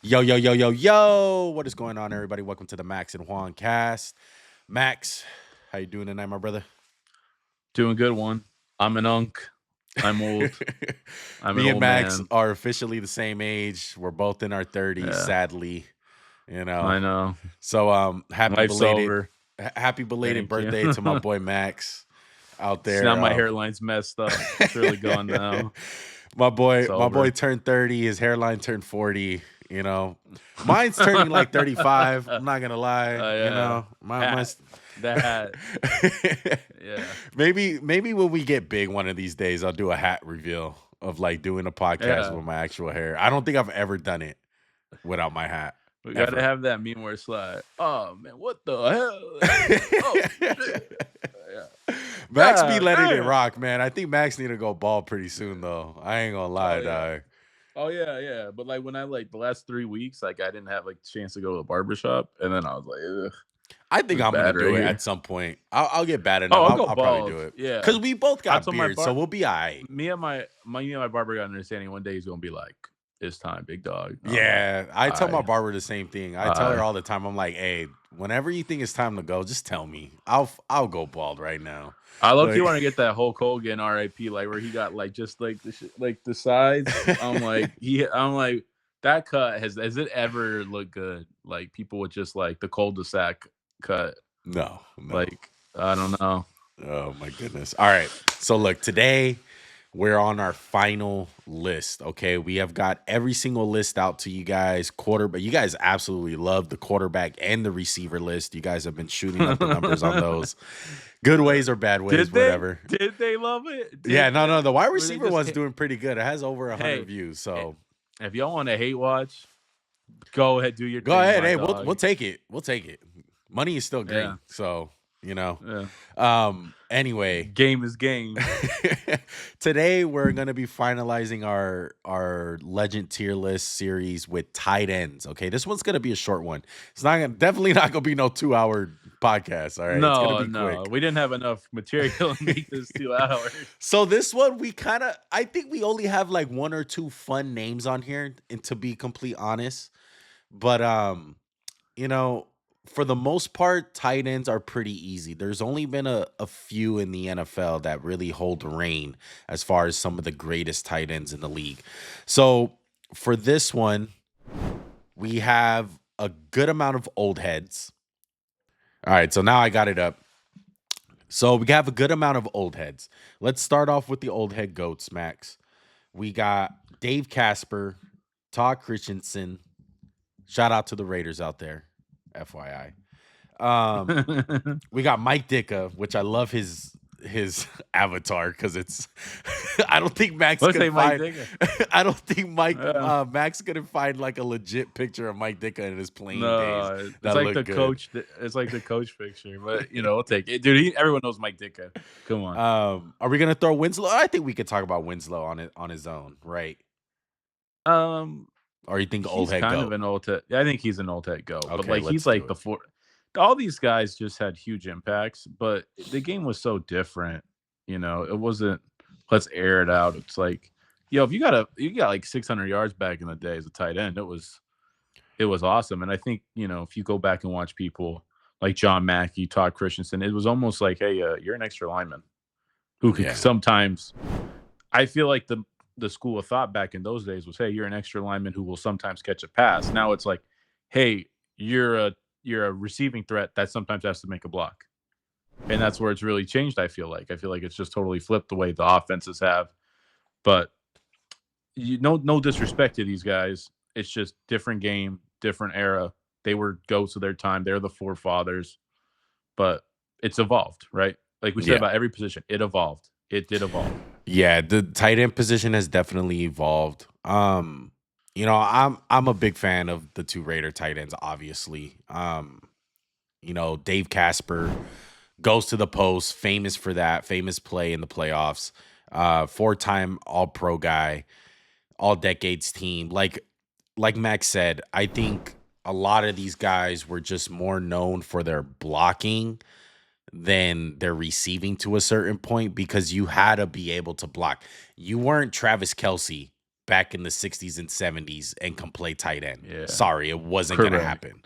Yo, yo, yo, yo, yo. What is going on, everybody? Welcome to the Max and Juan cast. Max, how you doing tonight, my brother? Doing good, one. I'm an unk. I'm old. I'm an Me and old Max man. are officially the same age. We're both in our 30s, Yeah, sadly. You know. I know. So happy Life's belated over. happy belated Thank you. birthday to my boy Max out See, now there. my hairline's messed up. It's really gone now. my It's boy, my boy over. turned 30, his hairline turned 40, you know. Mine's turning like 35. I'm not gonna lie, you Yeah. know. Hat. The hat. Yeah. Maybe when we get big one of these days, I'll do a hat reveal of like doing a podcast Yeah. with my actual hair. I don't think I've ever done it without my hat. We gotta Ever. have that meme where it's like, oh man, what the hell? Oh shit. Yeah. Max be God letting it damn. rock, man. I think Max need to go bald pretty soon though. I ain't gonna lie, Oh yeah. dog. Oh yeah. But like when I like the last 3 weeks, like I didn't have like the chance to go to the barbershop, and then I was like, ugh, I think this is I'm gonna bad right do it here. at some point. I'll get bad Oh, enough. I'll I'll, go I'll probably do bald. it Yeah. because we both I got told my beards, so we'll be alright. me and my barber got an understanding. One day he's gonna be like, "It's time, big dog." And I was Yeah, I tell my like, barber the same thing. I tell her "I." all the time. I'm like, hey, whenever you think it's time to go, just tell me. I'll go bald right now. I low key Like, want to get that Hulk Hogan R.I.P. like where he got like just like like the sides. I'm like that cut has it ever looked good? Like people with just like the cul-de-sac cut. no. Like I don't know. Oh my goodness. All right. So look, today we're on our final list. Okay. We have got every single list out to you guys. Quarterback. You guys absolutely love the quarterback and the receiver list. You guys have been shooting up the numbers on those. Good ways or bad ways, Did they? whatever. Did they love it? Yeah, no. The wide Were they receiver just one's doing pretty good. It has over 100 hey, views. eh, So if y'all want to hate watch, go ahead, do your go thing, ahead. my Hey, we'll dog. take it. We'll take it. Money is still Yeah, green. So, you know. yeah. Anyway. Game is game. Today we're gonna be finalizing our legend tier list series with tight ends. Okay, this one's gonna be a short one. It's definitely not gonna be no 2 hour podcast. All right, it's gonna No, be no, quick. we didn't have enough material to make this 2 hours. So this one I think we only have like one or two fun names on here, and to be complete honest, but you know, for the most part, tight ends are pretty easy. There's only been a few in the NFL that really hold reign as far as some of the greatest tight ends in the league. So for this one, we have a good amount of old heads. All right, so now I got it up. So we have a good amount of old heads. Let's start off with the old head goats, Max. We got Dave Casper, Todd Christensen. Shout out to the Raiders out there, FYI. We got Mike Ditka, which I love his avatar because it's I don't think Max Let's could say Mike find Ditka. I don't think Yeah. Max couldn't find like a legit picture of Mike Ditka in his playing days No, it's that like look the good. coach. It's like the coach picture, but we'll take it, dude. Everyone knows Mike Ditka. Come on. Are we gonna throw Winslow? I think we could talk about Winslow on his own, right? Um, Or you think old he's head kind goat? of an old head. I think he's an old head goat, but Okay, like let's he's do like it. the four. All these guys just had huge impacts, but the game was so different. It wasn't. Let's air it out. It's like, if you got like 600 yards back in the day as a tight end, it was awesome. And I think if you go back and watch people like John Mackey, Todd Christensen, it was almost like, hey, you're an extra lineman who could Yeah. sometimes. I feel like the school of thought back in those days was, hey, you're an extra lineman who will sometimes catch a pass. Now it's like, hey, you're a receiving threat that sometimes has to make a block. And that's where it's really changed, I feel like. It's just totally flipped the way the offenses have. But no disrespect to these guys. It's just different game, different era. They were goats of their time. They're the forefathers. But it's evolved, right? Like we said Yeah. about every position, it evolved. It did evolve. Yeah, the tight end position has definitely evolved. I'm a big fan of the two Raider tight ends, obviously. Dave Casper goes to the post, famous for that, famous play in the playoffs. 4-time all-pro guy, all decades team. Like Max said, I think a lot of these guys were just more known for their blocking than their receiving to a certain point because you had to be able to block. You weren't Travis Kelce back in the 60s and 70s and can play tight end. Yeah. Sorry, it wasn't going to Correct. happen.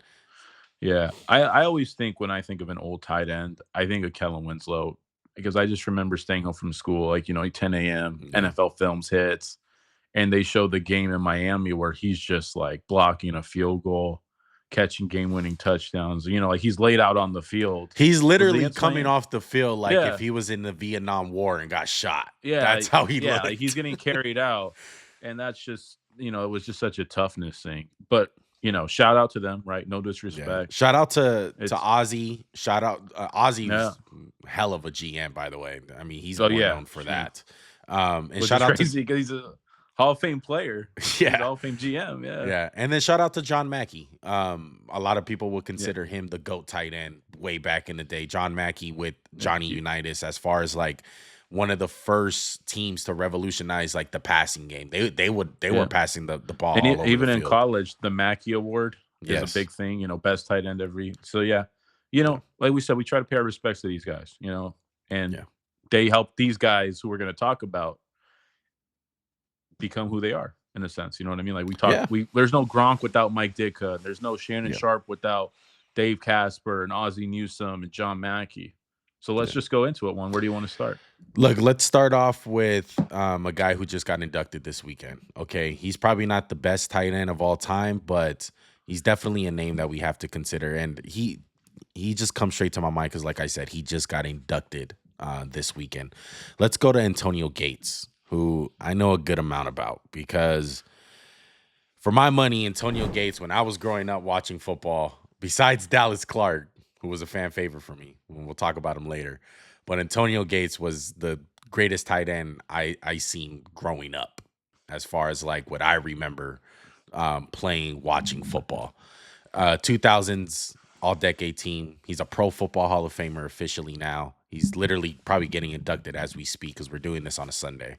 Yeah. I always think when I think of an old tight end, I think of Kellen Winslow because I just remember staying home from school, like, 10 a.m., Yeah. NFL Films hits, and they show the game in Miami where he's just like blocking a field goal, catching game-winning touchdowns. Like he's laid out on the field. He's literally against coming Miami? off the field like Yeah. if he was in the Vietnam War and got shot. Yeah, That's how he yeah, looked. like he's getting carried out, and that's just it was just such a toughness thing. But shout out to them, right? No Yeah. disrespect. Shout out to It's Ozzie. Shout out Ozzie's Yeah. hell of a GM, by the way. I mean, he's Oh, more yeah, known for yeah. that. And Which shout is out crazy because he's a Hall of Fame player. He's a Yeah. Hall of Fame GM. to Yeah. and then shout out to John Mackey. A lot of people would consider him the GOAT tight end way back in the day. John Mackey with Johnny Unitas, as far as like one of the first teams to revolutionize like the passing game. They were Yeah. passing the ball And all over even the in field. college, the Mackey Award is Yes. a big thing. Best tight end every. So yeah, like we said, we try to pay our respects to these guys. And Yeah. they help these guys who we're going to talk about become who they are in a sense. You know what I mean? Like we talk, Yeah. there's no Gronk without Mike Ditka. There's no Shannon Yeah. Sharpe without Dave Casper and Ozzie Newsome and John Mackey. So let's just go into it. Where do you want to start? Look, let's start off with a guy who just got inducted this weekend. Okay, he's probably not the best tight end of all time, but he's definitely a name that we have to consider. And he just comes straight to my mind because, like I said, he just got inducted this weekend. Let's go to Antonio Gates, who I know a good amount about because for my money, Antonio Gates, when I was growing up watching football, besides Dallas Clark, who was a fan favorite for me, we'll talk about him later, but Antonio Gates was the greatest tight end I seen growing up, as far as like what I remember watching football. 2000s all-decade team. He's a Pro Football Hall of Famer officially now. He's literally probably getting inducted as we speak because we're doing this on a Sunday.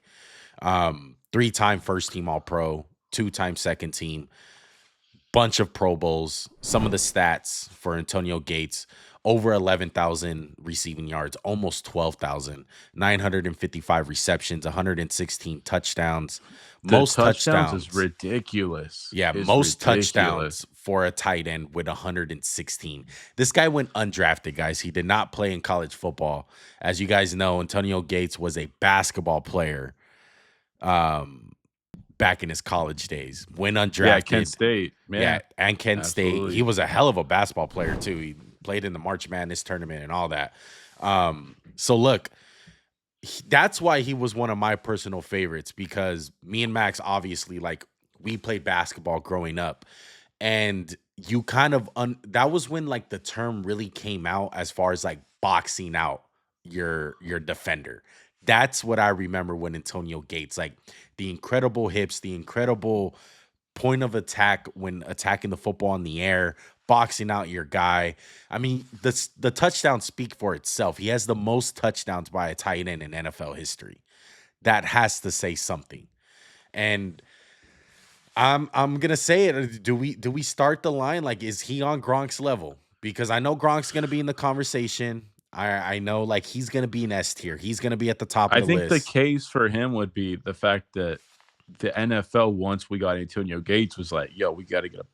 3-time first-team All-Pro, 2-time second team, bunch of Pro Bowls. Some of the stats for Antonio Gates: over 11,000 receiving yards, almost 12,000, 955 receptions, 116 touchdowns. Most touchdowns is ridiculous. Yeah, It's most ridiculous. touchdowns for a tight end with 116. This guy went undrafted, guys. He did not play in college football. As you guys know, Antonio Gates was a basketball player back in his college days. Went undrafted. Yeah, Kent State. Yeah, and Kent State. Absolutely. He was a hell of a basketball player too. He played in the March Madness tournament and all that. So look, that's why he was one of my personal favorites, because me and Max, obviously, like, we played basketball growing up, and you kind of that was when like the term really came out as far as like boxing out your defender. That's what I remember when Antonio Gates, like the incredible hips, the incredible point of attack when attacking the football in the air, boxing out your guy. I mean, the touchdowns speak for itself. He has the most touchdowns by a tight end in NFL history. That has to say something. And I'm gonna say it. Do we start the line? Like, is he on Gronk's level? Because I know Gronk's gonna be in the conversation. I know, like, he's gonna be an S tier. He's gonna be at the top of the list. I think the case for him would be the fact that the NFL, once we got Antonio Gates, was like, yo,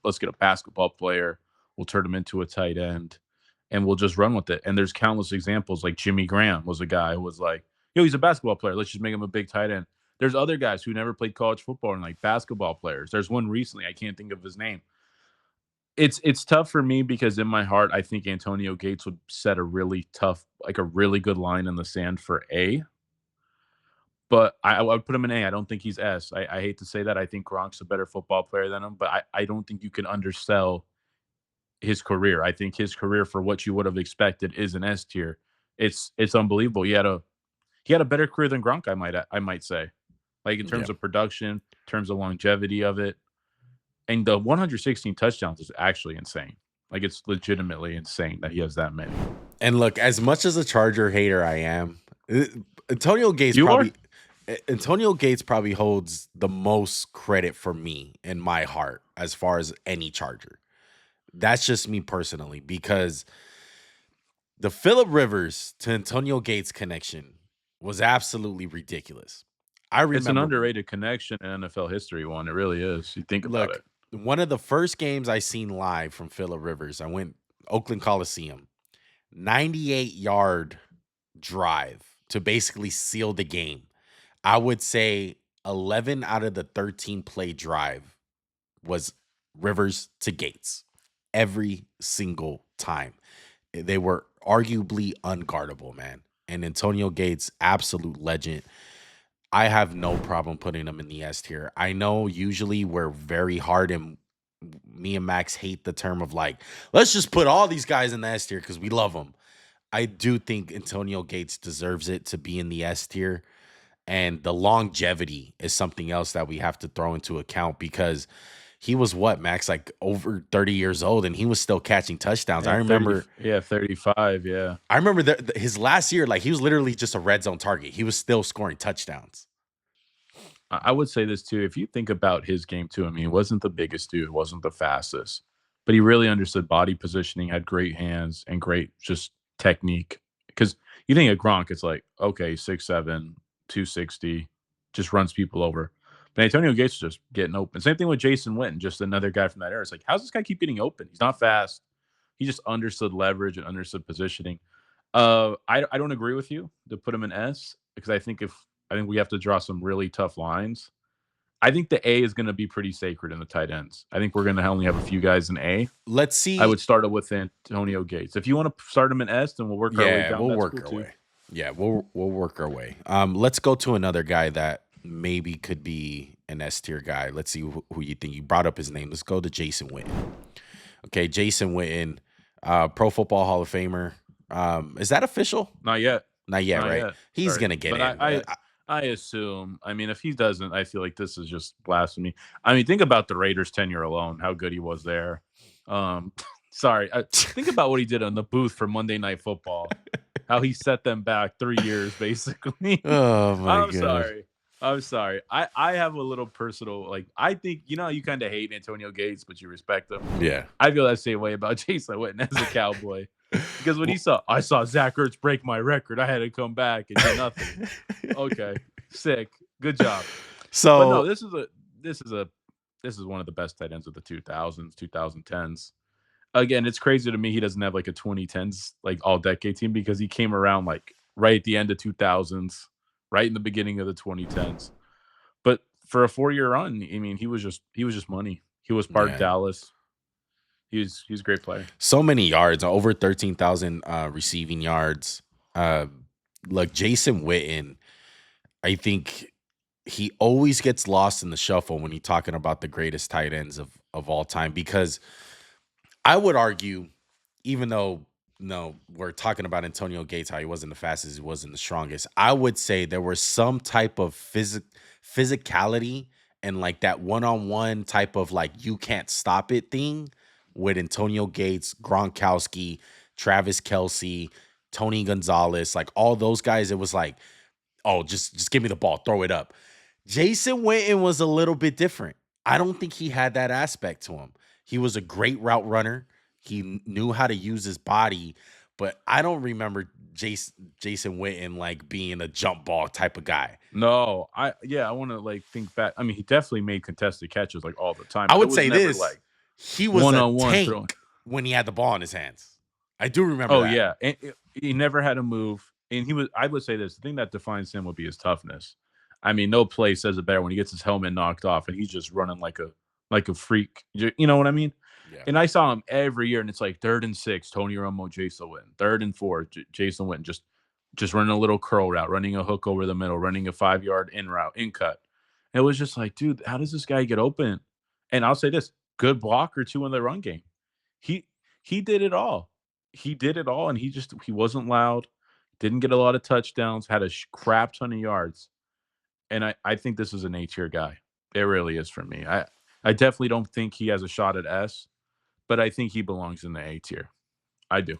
let's get a basketball player. We'll turn him into a tight end and we'll just run with it. And there's countless examples. Like Jimmy Graham was a guy who was like, yo, he's a basketball player. Let's just make him a big tight end. There's other guys who never played college football and like basketball players. There's one recently, I can't think of his name. It's tough for me because in my heart, I think Antonio Gates would set a really tough, like a really good line in the sand for A. But I would put him in A. I don't think he's S. I hate to say that. I think Gronk's a better football player than him, but I don't think you can undersell his career. I think his career, for what you would have expected, is an S tier. It's unbelievable. He had a better career than Gronk, I might say. Like in terms of production, in terms of longevity of it. And the 116 touchdowns is actually insane. Like, it's legitimately insane that he has that many. And look, as much as a Charger hater I am, Antonio Gates probably holds the most credit for me in my heart as far as any Charger. That's just me personally, because the Phillip Rivers to Antonio Gates connection was absolutely ridiculous. I It's an remember. underrated connection in NFL history. One, it really is. You think about Look, it. one of the first games I seen live from Phillip Rivers, I went Oakland Coliseum, 98-yard drive to basically seal the game. I would say 11 out of the 13 play drive was Rivers to Gates every single time. They were arguably unguardable, man. And Antonio Gates, absolute legend. I have no problem putting him in the S tier. I know usually we're very hard, and me and Max hate the term of like, let's just put all these guys in the S tier because we love them. I do think Antonio Gates deserves it to be in the S tier. And the longevity is something else that we have to throw into account because he was what, Max, like over 30 years old, and he was still catching touchdowns. Yeah, 35. Yeah. I remember his last year, like he was literally just a red zone target. He was still scoring touchdowns. I would say this too. If you think about his game too, I mean, he wasn't the biggest dude, wasn't the fastest, but he really understood body positioning, had great hands and great just technique. Because you think of Gronk, it's like, okay, 6'7", 260, just runs people over. But Antonio Gates was just getting open. Same thing with Jason Witten, just another guy from that era. It's like, how's this guy keep getting open? He's not fast. He just understood leverage and understood positioning. I don't agree with you to put him in S because I think we have to draw some really tough lines. I think the A is going to be pretty sacred in the tight ends. I think we're going to only have a few guys in A. Let's see. I would start it with Antonio Gates. If you want to start him in S, then we'll work our way down. We'll work our way. Yeah, we'll work our way. Let's go to another guy that maybe could be an S tier guy. Let's see who you think. You brought up his name. Let's go to Jason Witten. Okay, Jason Witten, Pro Football Hall of Famer. Is that official? Not yet. Not yet, right? Yet. He's gonna get in. I assume. I mean, if he doesn't, I feel like this is just blasphemy. I mean, think about the Raiders' tenure alone, how good he was there. Sorry, think about what he did on the booth for Monday Night Football, how he set them back 3 years, basically. Oh my God. I'm sorry. I have a little personal, like, I think, you kind of hate Antonio Gates, but you respect him. Yeah. I feel that same way about Jason Witten as a Cowboy. Because when I saw Zach Ertz break my record, I had to come back and do nothing. Okay, sick, good job. So but no, this is one of the best tight ends of the 2000s, 2010s. Again, it's crazy to me he doesn't have like a 2010s like all decade team because he came around like right at the end of 2000s, right in the beginning of the 2010s. But for a 4-year run, I mean, he was just money. He was part of Dallas. He's a great player. So many yards, over 13,000 receiving yards. Look, Jason Witten, I think he always gets lost in the shuffle when you're talking about the greatest tight ends of all time. Because I would argue, even though we're talking about Antonio Gates, how he wasn't the fastest, he wasn't the strongest, I would say there was some type of physicality and like that one-on-one type of like you can't stop it thing with Antonio Gates, Gronkowski, Travis Kelce, Tony Gonzalez, like all those guys. It was like, oh, just give me the ball, throw it up. Jason Witten was a little bit different. I don't think he had that aspect to him. He was a great route runner. He knew how to use his body, but I don't remember Jason Witten like being a jump ball type of guy. No, I want to like think back. I mean, he definitely made contested catches like all the time. I would say this. Like, he was one-on-one tank throwing when he had the ball in his hands. I do remember that. Oh, yeah. And he never had to move. And I would say this, the thing that defines him would be his toughness. I mean, no play says it better when he gets his helmet knocked off and he's just running like a freak. You know what I mean? Yeah. And I saw him every year, and it's like 3rd and 6, Tony Romo, Jason Witten. 3rd and 4, Jason Witten just running a little curl route, running a hook over the middle, running a 5-yard in cut. And it was just like, dude, how does this guy get open? And I'll say this, good blocker too in the run game. He did it all. He did it all, and he wasn't loud, didn't get a lot of touchdowns, had a crap ton of yards. And I think this is an A-tier guy. It really is for me. I definitely don't think he has a shot at S, but I think he belongs in the A tier. I do.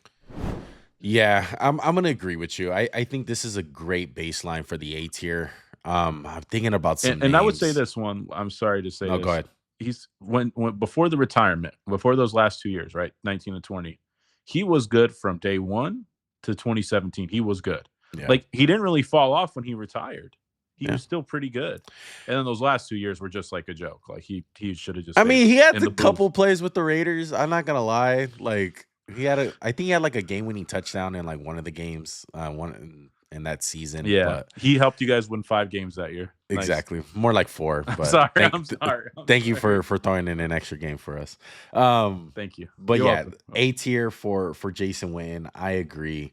Yeah, I'm going to agree with you. I think this is a great baseline for the A tier. I'm thinking about some and I would say this one. I'm sorry to say this. Go ahead. He's when before the retirement, before those last 2 years, right? 19 and 20. He was good from day 1 to 2017. He was good. Yeah. Like he didn't really fall off when he retired. he was still pretty good. And then those last 2 years were just like a joke. Like he should have just. I mean, he had in a the couple booth. plays with the Raiders. I'm not gonna lie. Like I think he had like a game-winning touchdown in like one of the games, one in that season. Yeah, but he helped you guys win 5 games that year. Nice. exactly, more like 4. But I'm sorry. Thank you for throwing in an extra game for us. Thank you. But You're yeah, welcome. A tier for Jason Witten. I agree.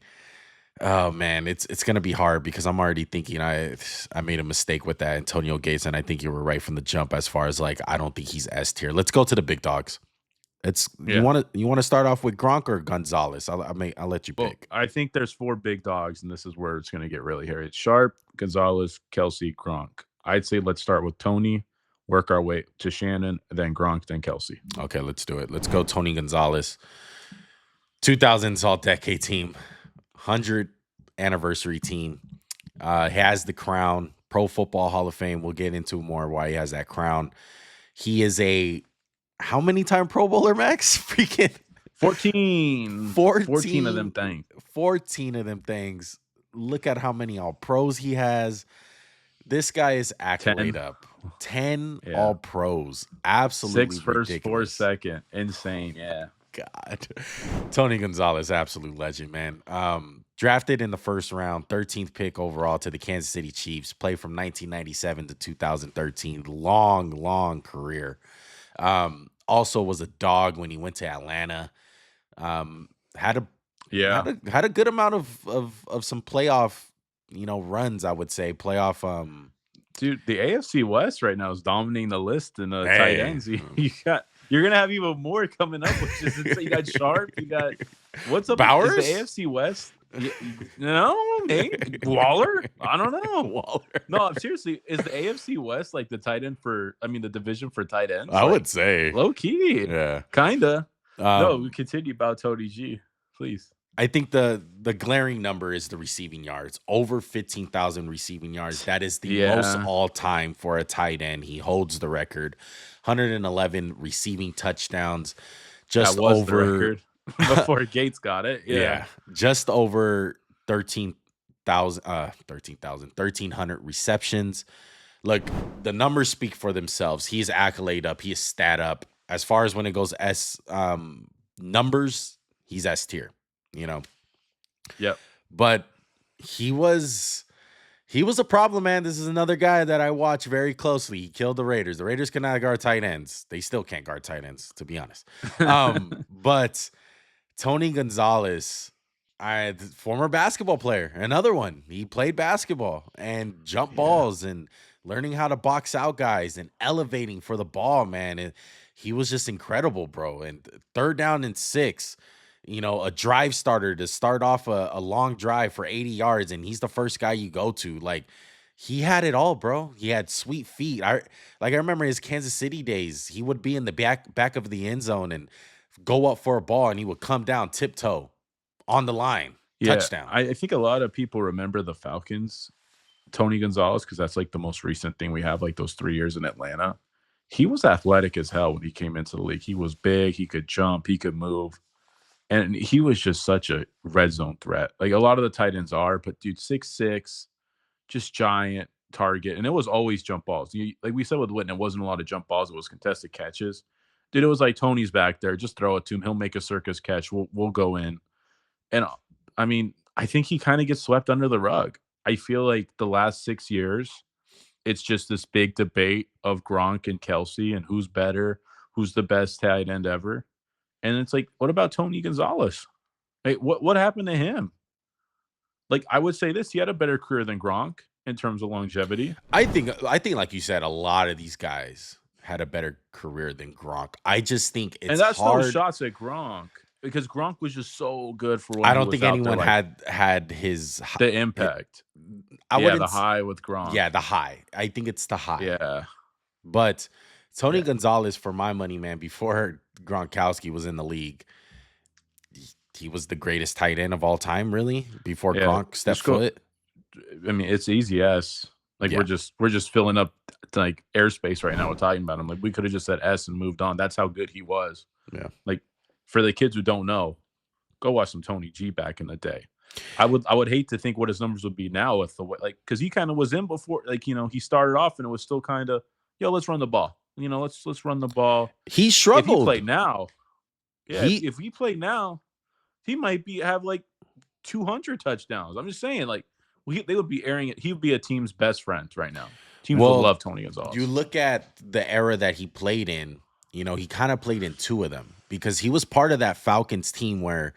Oh man, it's gonna be hard because I'm already thinking I made a mistake with that Antonio Gates, and I think you were right from the jump as far as like I don't think he's S tier. Let's go to the big dogs. You want to start off with Gronk or Gonzalez? I'll let you pick. I think there's 4 big dogs, and this is where it's going to get really hairy. It's Sharpe, Gonzalez, Kelce, Gronk. I'd say let's start with Tony, work our way to Shannon, then Gronk, then Kelce. Okay, let's do it. Let's go Tony Gonzalez. 2000s all-decade team. 100th anniversary team. Has the crown. Pro Football Hall of Fame. We'll get into more why he has that crown. He is a how many time Pro Bowler, Max? Freaking 14 of them things. 14 of them things. Look at how many all pros he has. This guy is accolade 10. up. 10 all pros. Absolutely 6 first, ridiculous. 4 second. Insane. Yeah. God. Tony Gonzalez, absolute legend, man. Drafted in the first round, 13th pick overall to the Kansas City Chiefs. Played from 1997 to 2013. Long career. Also was a dog when he went to Atlanta. Had a good amount of some playoff, runs, I would say. Playoff Dude, the AFC West right now is dominating the list in tight ends. You're gonna have even more coming up, which is you got Sharpe, you got what's up? Bowers? Is the AFC West? No, maybe Waller. I don't know. Waller. No, seriously, is the AFC West like the tight end the division for tight ends? I would say low key. Yeah, kinda. No, we continue about Tony G, please. I think the glaring number is the receiving yards. Over 15,000 receiving yards. That is the most all time for a tight end. He holds the record. 111 receiving touchdowns. Just that was over the record before Gates got it. Yeah. Just over 1,300 receptions. Look, the numbers speak for themselves. He's accolade up. He is stat up. As far as when it goes S numbers, he's S tier. Yep. But he was a problem, man. This is another guy that I watch very closely. He killed the Raiders. The Raiders cannot guard tight ends. They still can't guard tight ends, to be honest. But Tony Gonzalez, former basketball player, another one. He played basketball and jump balls and learning how to box out guys and elevating for the ball, man. And he was just incredible, bro. And 3rd down and 6. A drive starter to start off a long drive for 80 yards, and he's the first guy you go to. Like, he had it all, bro. He had sweet feet. I remember his Kansas City days. He would be in the back of the end zone and go up for a ball, and he would come down tiptoe on the line. Touchdown. I think a lot of people remember the Falcons, Tony Gonzalez, because that's like the most recent thing we have, like those 3 years in Atlanta. He was athletic as hell when he came into the league. He was big. He could jump. He could move. And he was just such a red zone threat. Like a lot of the tight ends are, but dude, 6'6", just giant target. And it was always jump balls. Like we said with Witten, it wasn't a lot of jump balls. It was contested catches. Dude, it was like Tony's back there. Just throw it to him. He'll make a circus catch. We'll go in. And I mean, I think he kind of gets swept under the rug. I feel like the last 6 years, it's just this big debate of Gronk and Kelce and who's better, who's the best tight end ever. And it's like, what about Tony Gonzalez? Hey, what happened to him? Like, I would say this: he had a better career than Gronk in terms of longevity. I think, like you said, a lot of these guys had a better career than Gronk. I just think it's and that's hard. No shots at Gronk because Gronk was just so good for. When I don't think anyone had his the impact. The high with Gronk. Yeah, the high. I think it's the high. Yeah, but Tony Gonzalez, for my money, man, before Gronkowski was in the league, he was the greatest tight end of all time, really, before Gronk stepped foot. I mean, it's easy S. Like we're just filling up like airspace right now with talking about him. Like we could have just said S and moved on. That's how good he was. Yeah. Like for the kids who don't know, go watch some Tony G back in the day. I would hate to think what his numbers would be now with the way, because he kind of was in before, he started off and it was still kind of, yo, let's run the ball. Let's run the ball. He If he struggled. played now, He if he played now, he might have like 200 touchdowns. I'm just saying, they would be airing it. He would be a team's best friend right now. Teams would love Tony Gonzalez. You look at the era that he played in, he kind of played in two of them because he was part of that Falcons team where,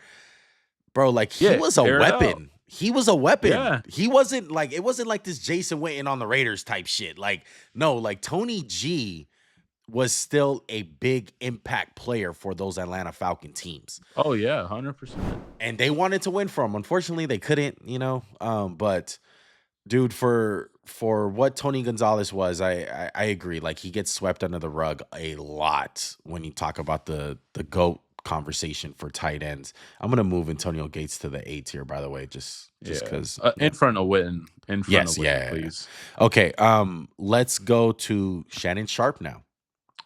bro, he was a weapon. He was a weapon. Yeah. He wasn't it wasn't like this Jason Witten on the Raiders type shit. No, Tony G was still a big impact player for those Atlanta Falcon teams. Oh yeah, 100%. And they wanted to win for him. Unfortunately, they couldn't, but dude, for what Tony Gonzalez was, I agree. He gets swept under the rug a lot when you talk about the GOAT conversation for tight ends. I'm gonna move Antonio Gates to the A tier, by the way, just because in front of Witten. Please. Okay, let's go to Shannon Sharpe now.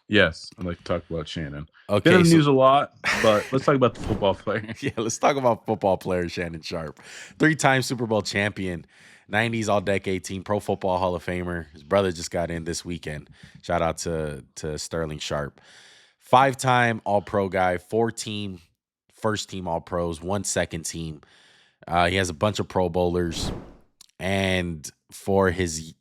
Yes, I'd like to talk about Shannon. Okay, been in the news a lot, but let's talk about the football player. Yeah, let's talk about football player Shannon Sharpe. 3-time Super Bowl champion, 90s All-Decade Team, Pro Football Hall of Famer. His brother just got in this weekend. Shout out to Sterling Sharpe. 5-time All-Pro guy, 4-team first-team All-Pros, 1 second team. He has a bunch of Pro Bowlers. And for his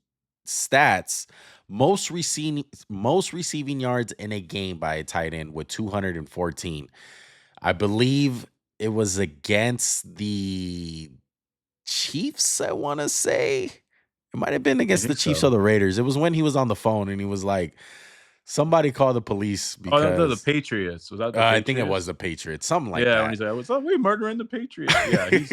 stats, most receiving yards in a game by a tight end with 214. I believe it was against the Chiefs, I want to say. It might have been against the Chiefs or the Raiders. It was when he was on the phone and he was like, somebody call the police because the Patriots. Was that the Patriots? I think it was the Patriots. Something like that. Yeah, when he's like, what's up? We murdering the Patriots. Yeah, he's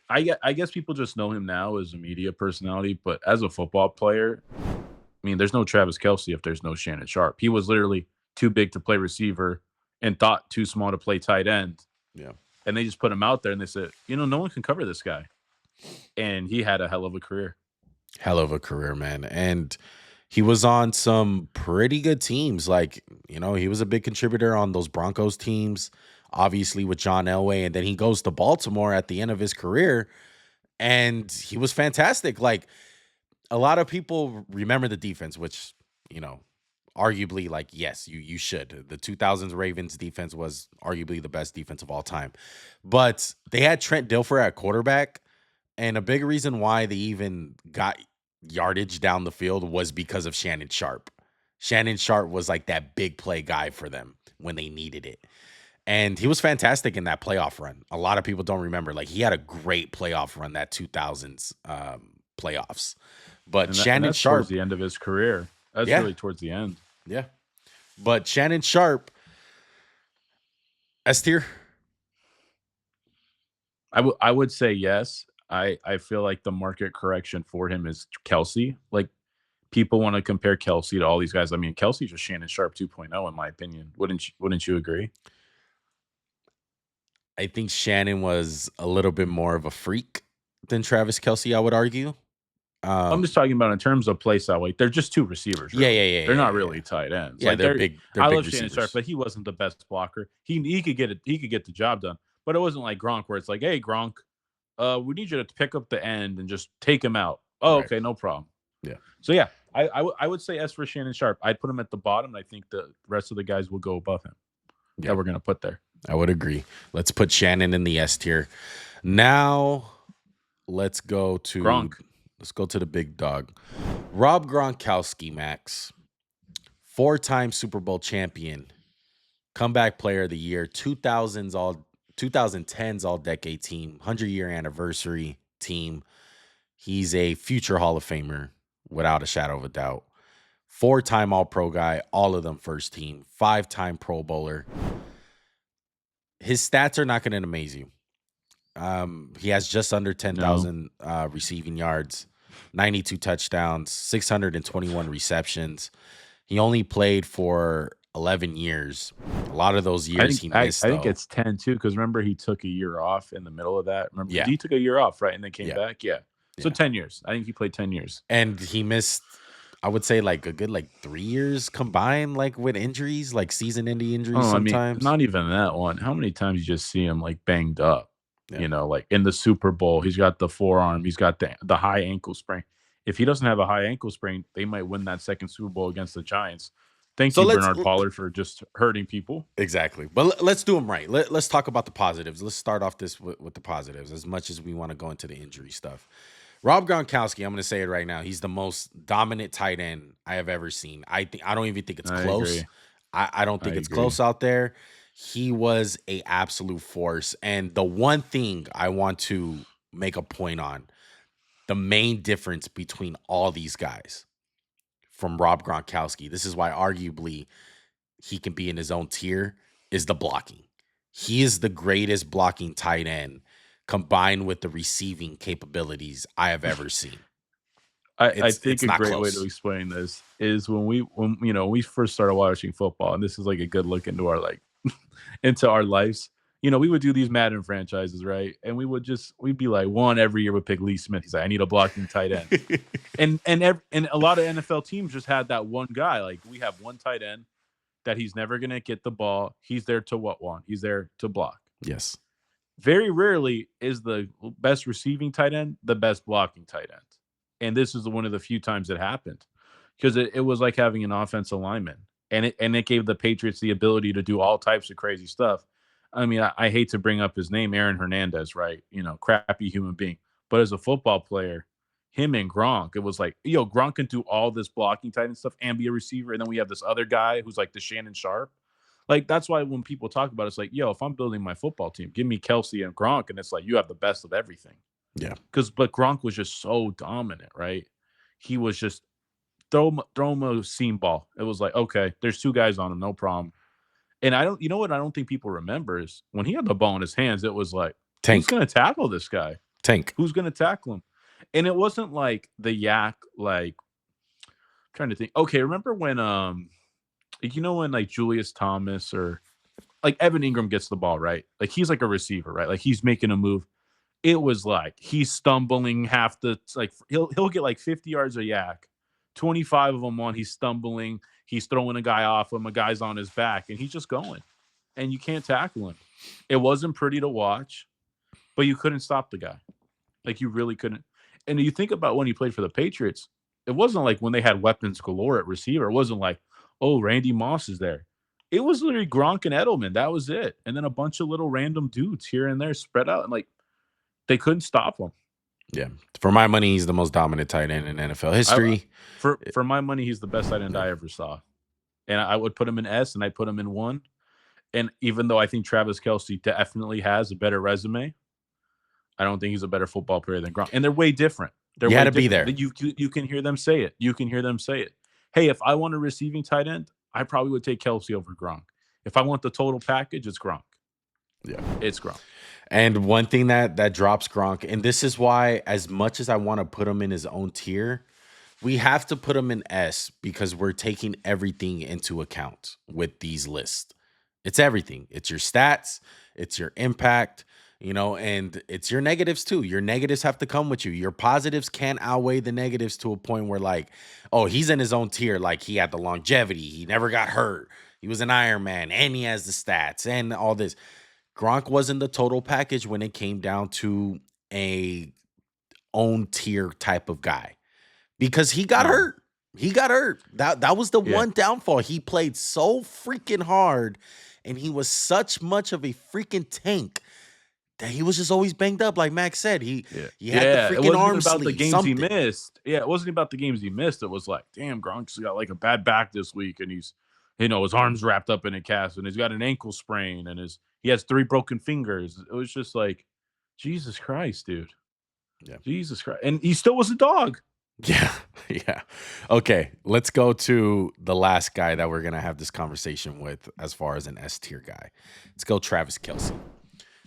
I guess people just know him now as a media personality, but as a football player, I mean, there's no Travis Kelce if there's no Shannon Sharpe. He was literally too big to play receiver and thought too small to play tight end. Yeah. And they just put him out there and they said, no one can cover this guy. And he had a hell of a career. Hell of a career, man. And he was on some pretty good teams. He was a big contributor on those Broncos teams, obviously with John Elway. And then he goes to Baltimore at the end of his career. And he was fantastic. A lot of people remember the defense, which, arguably, yes, you should. The 2000s Ravens defense was arguably the best defense of all time. But they had Trent Dilfer at quarterback. And a big reason why they even got yardage down the field was because of Shannon Sharpe. Shannon Sharpe was that big play guy for them when they needed it. And he was fantastic in that playoff run. A lot of people don't remember. He had a great playoff run, that 2000s playoffs. But Shannon Sharpe, towards the end of his career. That's really towards the end. Yeah. But Shannon Sharpe, S tier? I would say yes. I feel like the market correction for him is Kelce. People want to compare Kelce to all these guys. I mean, Kelce's just Shannon Sharpe 2.0 in my opinion. Wouldn't you agree? I think Shannon was a little bit more of a freak than Travis Kelce, I would argue. I'm just talking about in terms of play style. They're just two receivers. Really. Yeah. They're not really tight ends. Yeah, they're big. I big love receivers. Shannon Sharpe, but he wasn't the best blocker. He could get it. He could get the job done. But it wasn't like Gronk, where it's like, hey, Gronk, we need you to pick up the end and just take him out. Oh, right. Okay, no problem. Yeah. So yeah, I would say as for Shannon Sharpe, I'd put him at the bottom. And I think the rest of the guys will go above him. Yeah, that we're gonna put there. I would agree. Let's put Shannon in the S tier. Now, let's go to Gronk. Let's go to the big dog. Rob Gronkowski, Max. 4-time Super Bowl champion. Comeback player of the year. 2010s All-Decade Team. 100-year anniversary team. He's a future Hall of Famer, without a shadow of a doubt. 4-time All-Pro guy. All of them first team. 5-time Pro Bowler. His stats are not going to amaze you. He has just under 10,000 receiving yards, 92 touchdowns, 621 receptions. He only played for 11 years. A lot of those years he missed. I think it's 10 too, because remember he took a year off in the middle of that. Remember, yeah. He took a year off, right, and then came back. Yeah. So 10 years. I think he played 10 years, and he missed, I would say, a good 3 years combined, with injuries, season-ending injuries. Sometimes not even that one. How many times you just see him banged up? Yeah. Like in the Super Bowl, he's got the forearm, he's got the high ankle sprain. If he doesn't have a high ankle sprain, they might win that second Super Bowl against the Giants. Thank So you, let's Bernard Pollard, for just hurting people. exactly. But let's do them right. Let's talk about the positives. Let's start off this with the positives as much as we want to go into the injury stuff. Rob Gronkowski, I'm going to say it right now. He's the most dominant tight end I have ever seen. I don't even think it's I close. agree. I don't I think it's agree. close out there. He was a absolute force. And the one thing I want to make a point on, the main difference between all these guys from Rob Gronkowski, this is why arguably he can be in his own tier, is the blocking. He is the greatest blocking tight end combined with the receiving capabilities I have ever seen. I think It's a not great way to close. explain this is when we first started watching football, and this is like a good look into our into our lives. We would do these Madden franchises, right? And we'd be like, one every year would pick Lee Smith. He's like, I need a blocking tight end. And a lot of NFL teams just had that one guy. Like, we have one tight end that he's never gonna get the ball. He's there to what one? He's there to block. Yes. Very rarely is the best receiving tight end the best blocking tight end. And this is one of the few times it happened, because it was like having an offensive lineman. And it gave the Patriots the ability to do all types of crazy stuff. I mean, I hate to bring up his name, Aaron Hernandez, right? Crappy human being. But as a football player, him and Gronk, it was like, Gronk can do all this blocking tight end stuff and be a receiver. And then we have this other guy who's like the Shannon Sharpe. Like, that's why when people talk about it, it's like, if I'm building my football team, give me Kelce and Gronk. And it's like, you have the best of everything. Yeah. But Gronk was just so dominant, right? He was just throw him a seam ball. It was like, okay, there's two guys on him, no problem. And you know what I don't think people remember is when he had the ball in his hands, it was like, who's Tank. going to tackle this guy? Tank. Who's going to tackle him? And it wasn't like the yak, like, trying to think. Okay, remember when when like Julius Thomas or like Evan Ingram gets the ball, right? Like, he's like a receiver, right? Like, he's making a move. It was like he's stumbling he'll get like 50 yards of yak, 25 of them on, he's stumbling, he's throwing a guy off him, a guy's on his back, and he's just going. And you can't tackle him. It wasn't pretty to watch, but you couldn't stop the guy. Like, you really couldn't. And you think about when he played for the Patriots, it wasn't like when they had weapons galore at receiver. It wasn't like, oh, Randy Moss is there. It was literally Gronk and Edelman. That was it. And then a bunch of little random dudes here and there spread out, and like, they couldn't stop him. Yeah. For my money, he's the most dominant tight end in NFL history. For my money, he's the best tight end I ever saw. And I would put him in S, and I'd put him in 1. And even though I think Travis Kelce definitely has a better resume, I don't think he's a better football player than Gronk. And they're way different. You had to be there. You can hear them say it. Hey, if I want a receiving tight end, I probably would take Kelce over Gronk. If I want the total package, it's Gronk. Yeah. It's Gronk. And one thing that drops Gronk, and this is why, as much as I want to put him in his own tier, we have to put him in S because we're taking everything into account with these lists. It's everything. It's your stats, it's your impact, and it's your negatives too. Your negatives have to come with you. Your positives can't outweigh the negatives to a point where, like, oh, he's in his own tier. Like, he had the longevity. He never got hurt. He was an Iron Man, and he has the stats and all this. Gronk wasn't the total package when it came down to a own tier type of guy because he got hurt. He got hurt. That was the one downfall. He played so freaking hard, and he was such much of a freaking tank that he was just always banged up. Like Max said, he had the freaking arm about the sleeve, games something. he missed. Yeah, it wasn't about the games he missed. It was like, damn, Gronk's got like a bad back this week, and he's, his arm's wrapped up in a cast, and he's got an ankle sprain, and he has 3 broken fingers. It was just like, Jesus Christ, dude. Yeah. Jesus Christ. And he still was a dog. Yeah. Yeah. Okay. Let's go to the last guy that we're going to have this conversation with as far as an S tier guy. Let's go Travis Kelce. All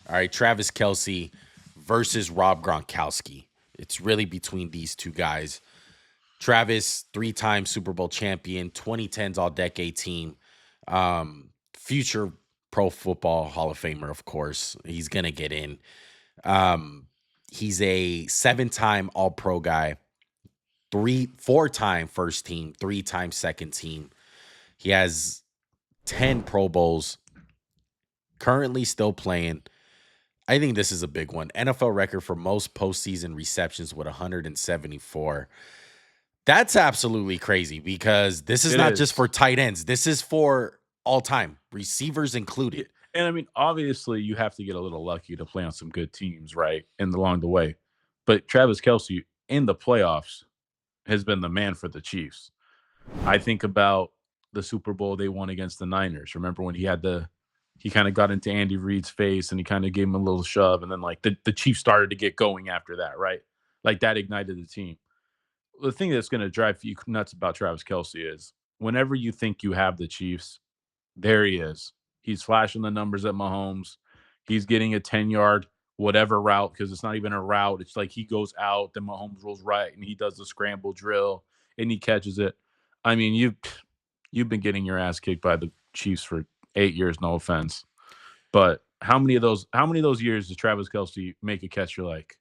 right. Travis Kelce versus Rob Gronkowski. It's really between these two guys. Travis, 3-time Super Bowl champion, 2010s All-Decade team, future Pro Football Hall of Famer, of course. He's going to get in. He's a 7-time All-Pro guy, 4-time first team, 3-time second team. He has 10 Pro Bowls, currently still playing. I think this is a big one. NFL record for most postseason receptions with 174. That's absolutely crazy because this is It not just is. for tight ends. This is for all time, receivers Yeah, included. and I mean, obviously, you have to get a little lucky to play on some good teams, right? And along the way, but Travis Kelce in the playoffs has been the man for the Chiefs. I think about the Super Bowl they won against the Niners. Remember when he kind of got into Andy Reid's face and he kind of gave him a little shove, and then like the Chiefs started to get going after that, right? Like that ignited the team. The thing that's going to drive you nuts about Travis Kelce is whenever you think you have the Chiefs, there he is. He's flashing the numbers at Mahomes. He's getting a 10-yard whatever route because it's not even a route. It's like he goes out, then Mahomes rolls right, and he does the scramble drill, and he catches it. I mean, you've been getting your ass kicked by the Chiefs for 8 years, no offense. But how many of those years does Travis Kelce make a catch you're like,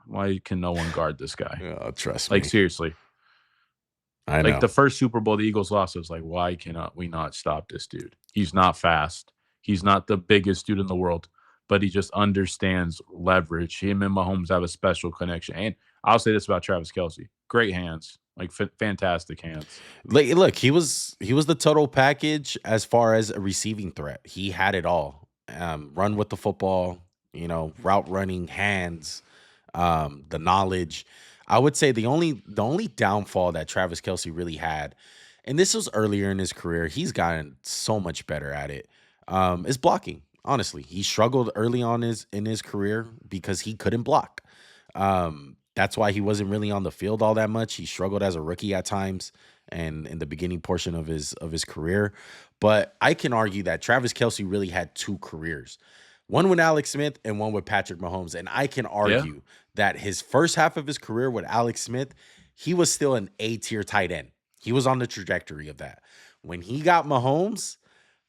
why can no one guard this guy? Oh, trust Like me. seriously. I Like know. the first Super Bowl the Eagles lost, it was like, why cannot we not stop this dude? He's not fast. He's not the biggest dude in the world, but he just understands leverage. Him and Mahomes have a special connection. And I'll say this about Travis Kelce: great hands, like fantastic hands. Look, he was the total package as far as a receiving threat. He had it all. Run with the football, route running, hands, the knowledge. I would say the only downfall that Travis Kelce really had, and this was earlier in his career, he's gotten so much better at it, is blocking. Honestly, he struggled early on in his career because he couldn't block. That's why he wasn't really on the field all that much. He struggled as a rookie at times and in the beginning portion of his career. But I can argue that Travis Kelce really had two careers. One with Alex Smith and one with Patrick Mahomes. And I can Yeah. argue that his first half of his career with Alex Smith, he was still an A-tier tight end. He was on the trajectory of that. When he got Mahomes,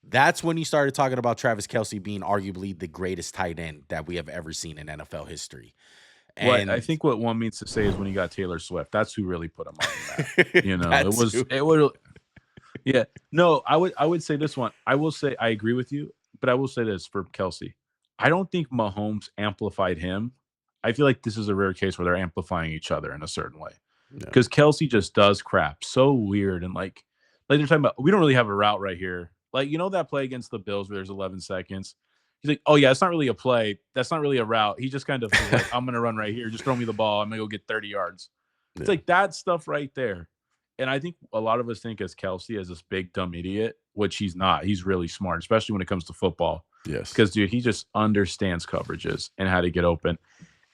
that's when you started talking about Travis Kelce being arguably the greatest tight end that we have ever seen in NFL history. What I And think what one means to say is when he got Taylor Swift, that's who really put him on the map. You know, that's who. it would yeah. No, I would say this one. I will say I agree with you, but I will say this for Kelsey. I don't think Mahomes amplified him. I feel like this is a rare case where they're amplifying each other in a certain way. No. Because Kelsey just does crap so weird and like they're talking about we don't really have a route right here. Like, you know that play against the Bills where there's 11 seconds? He's like, oh yeah, it's not really a play. That's not really a route. He just kind of was like, I'm gonna run right here. Just throw me the ball. I'm gonna go get 30 yards. It's Yeah. like that stuff right there. And I think a lot of us think as Kelsey as this big dumb idiot, which he's not. He's really smart, especially when it comes to football. Yes. Because dude, he just understands coverages and how to get open.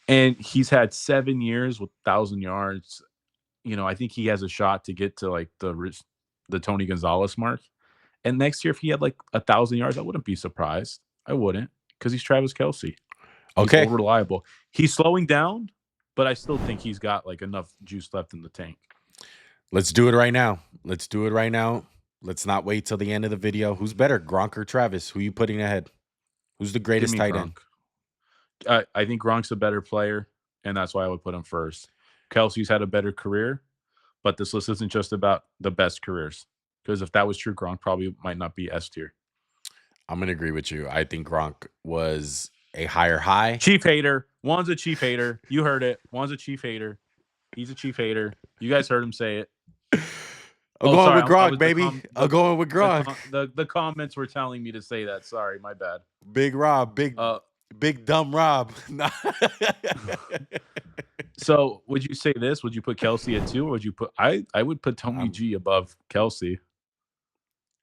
And he's had 7 years with 1,000 yards. You know, I think he has a shot to get to like the Tony Gonzalez mark. And next year, if he had like 1,000 yards, I wouldn't be surprised. I wouldn't, because he's Travis Kelce. He's Okay. more reliable. He's slowing down, but I still think he's got like enough juice left in the tank. Let's do it right now. Let's do it right now. Let's not wait till the end of the video. Who's better, Gronk or Travis? Who you putting ahead? Who's the Give greatest me tight end? Gronk. I think Gronk's a better player, and that's why I would put him first. Kelsey's had a better career, but this list isn't just about the best careers. Because if that was true, Gronk probably might not be S tier. I'm gonna agree with you. I think Gronk was a higher high. Chief hater. One's a chief hater. You heard it. One's a chief hater. He's a chief hater. You guys heard him say it. I'm going with Gronk, baby. I'm going with Gronk. The comments were telling me to say that. Sorry, my bad. Big Rob, big dumb Rob. So would you say this? Would you put Kelce at 2, or would you put I would put Tony G above Kelce.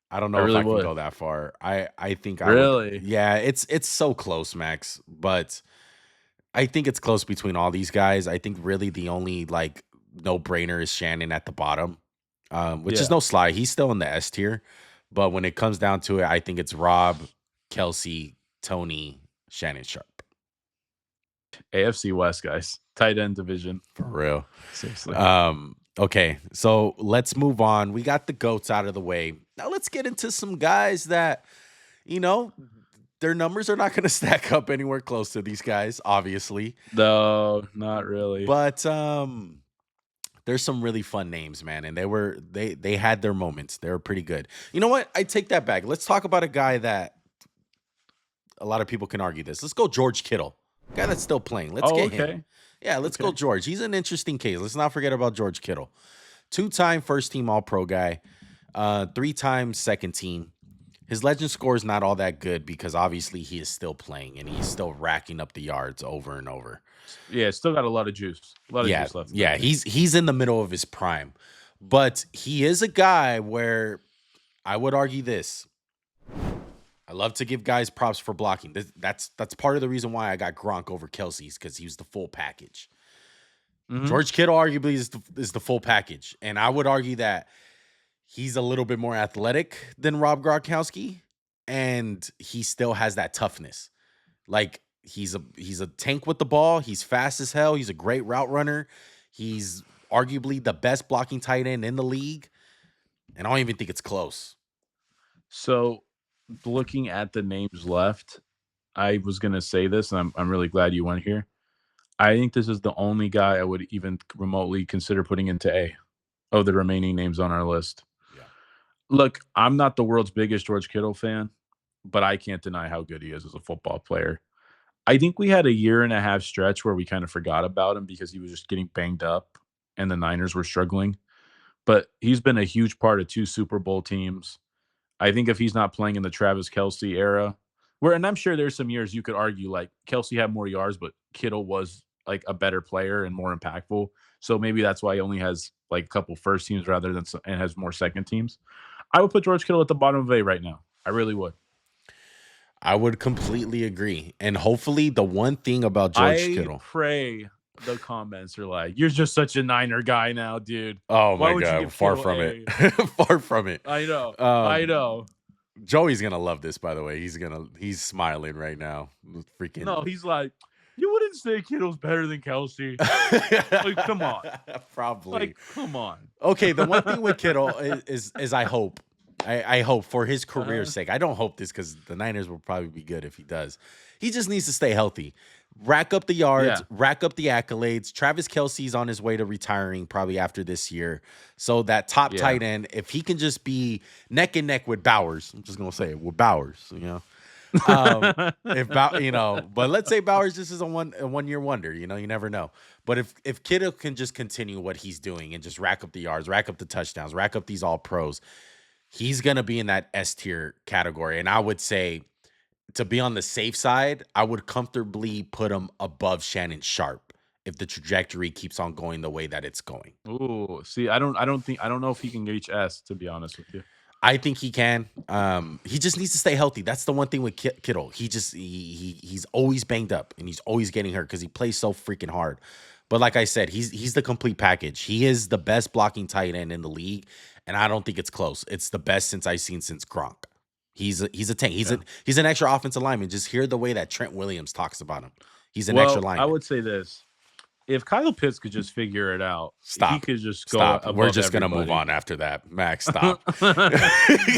I don't know I if really I can would. go that far. I think I Really? would. Yeah, it's so close, Max. But I think it's close between all these guys. I think really the only like no brainer is Shannon at the bottom, which is Yeah. no sly. He's still in the S tier. But when it comes down to it, I think it's Rob, Kelce, Tony, Shannon Sharpe. AFC West, guys. Tight end division. For real. Seriously. Okay, so let's move on. We got the GOATs out of the way. Now let's get into some guys that, their numbers are not going to stack up anywhere close to these guys, obviously. No, not really. But there's some really fun names, man, and they had their moments. They were pretty good. You know what? I take that back. Let's talk about a guy that a lot of people can argue this. Let's go George Kittle, guy that's still playing. Let's get him. Yeah, let's go George. He's an interesting case. Let's not forget about George Kittle. 2-time first-team All-Pro guy, 3-time second team. His legend score is not all that good because obviously he is still playing and he's still racking up the yards over and over. Yeah, still got a lot of juice. Juice left. Yeah, he's in the middle of his prime. But he is a guy where I would argue this. I love to give guys props for blocking. That's part of the reason why I got Gronk over Kelce's, because he was the full package. Mm-hmm. George Kittle arguably is the full package. And I would argue that he's a little bit more athletic than Rob Gronkowski, and he still has that toughness. Like, he's a tank with the ball. He's fast as hell. He's a great route runner. He's arguably the best blocking tight end in the league, and I don't even think it's close. So, looking at the names left, I was going to say this, and I'm really glad you went here. I think this is the only guy I would even remotely consider putting into A of the remaining names on our list. Yeah. Look, I'm not the world's biggest George Kittle fan, but I can't deny how good he is as a football player. I think we had a 1.5-year stretch where we kind of forgot about him because he was just getting banged up and the Niners were struggling. But he's been a huge part of 2 Super Bowl teams. I think if he's not playing in the Travis Kelce era, and I'm sure there's some years you could argue like Kelce had more yards, but Kittle was like a better player and more impactful. So maybe that's why he only has like a couple first teams rather than and has more second teams. I would put George Kittle at the bottom of A right now. I really would. I would completely agree. And hopefully the one thing about George Kittle. I pray the comments are like, you're just such a Niner guy now, dude. Oh my God. Far from it. Far from it. I know. I know. Joey's going to love this, by the way. He's smiling right now. Freaking. No, he's like, you wouldn't say Kittle's better than Kelce. Like, come on. Probably. Like, come on. Okay, the one thing with Kittle is I hope. I hope for his career's sake. I don't hope this because the Niners will probably be good if he does. He just needs to stay healthy. Rack up the yards, rack up the accolades. Travis Kelce's on his way to retiring probably after this year. So that top tight end, if he can just be neck and neck with Bowers, I'm just going to say it, with Bowers, but let's say Bowers just is a one-year wonder, you never know. But if Kittle can just continue what he's doing and just rack up the yards, rack up the touchdowns, rack up these all pros, he's going to be in that S tier category. And I would say, to be on the safe side, I would comfortably put him above Shannon Sharpe if the trajectory keeps on going the way that it's going. Ooh, see, I don't know if he can reach S, to be honest with you. I think he can. He just needs to stay healthy. That's the one thing with Kittle. He's always banged up and he's always getting hurt because he plays so freaking hard. But like I said, he's the complete package. He is the best blocking tight end in the league, and I don't think it's close. It's the best I've seen since Gronk. He's a tank. He's an extra offensive lineman. Just hear the way that Trent Williams talks about him. He's an extra lineman. I would say this. If Kyle Pitts could just figure it out, he could just go. Stop. We're just going to move on after that. Max, stop.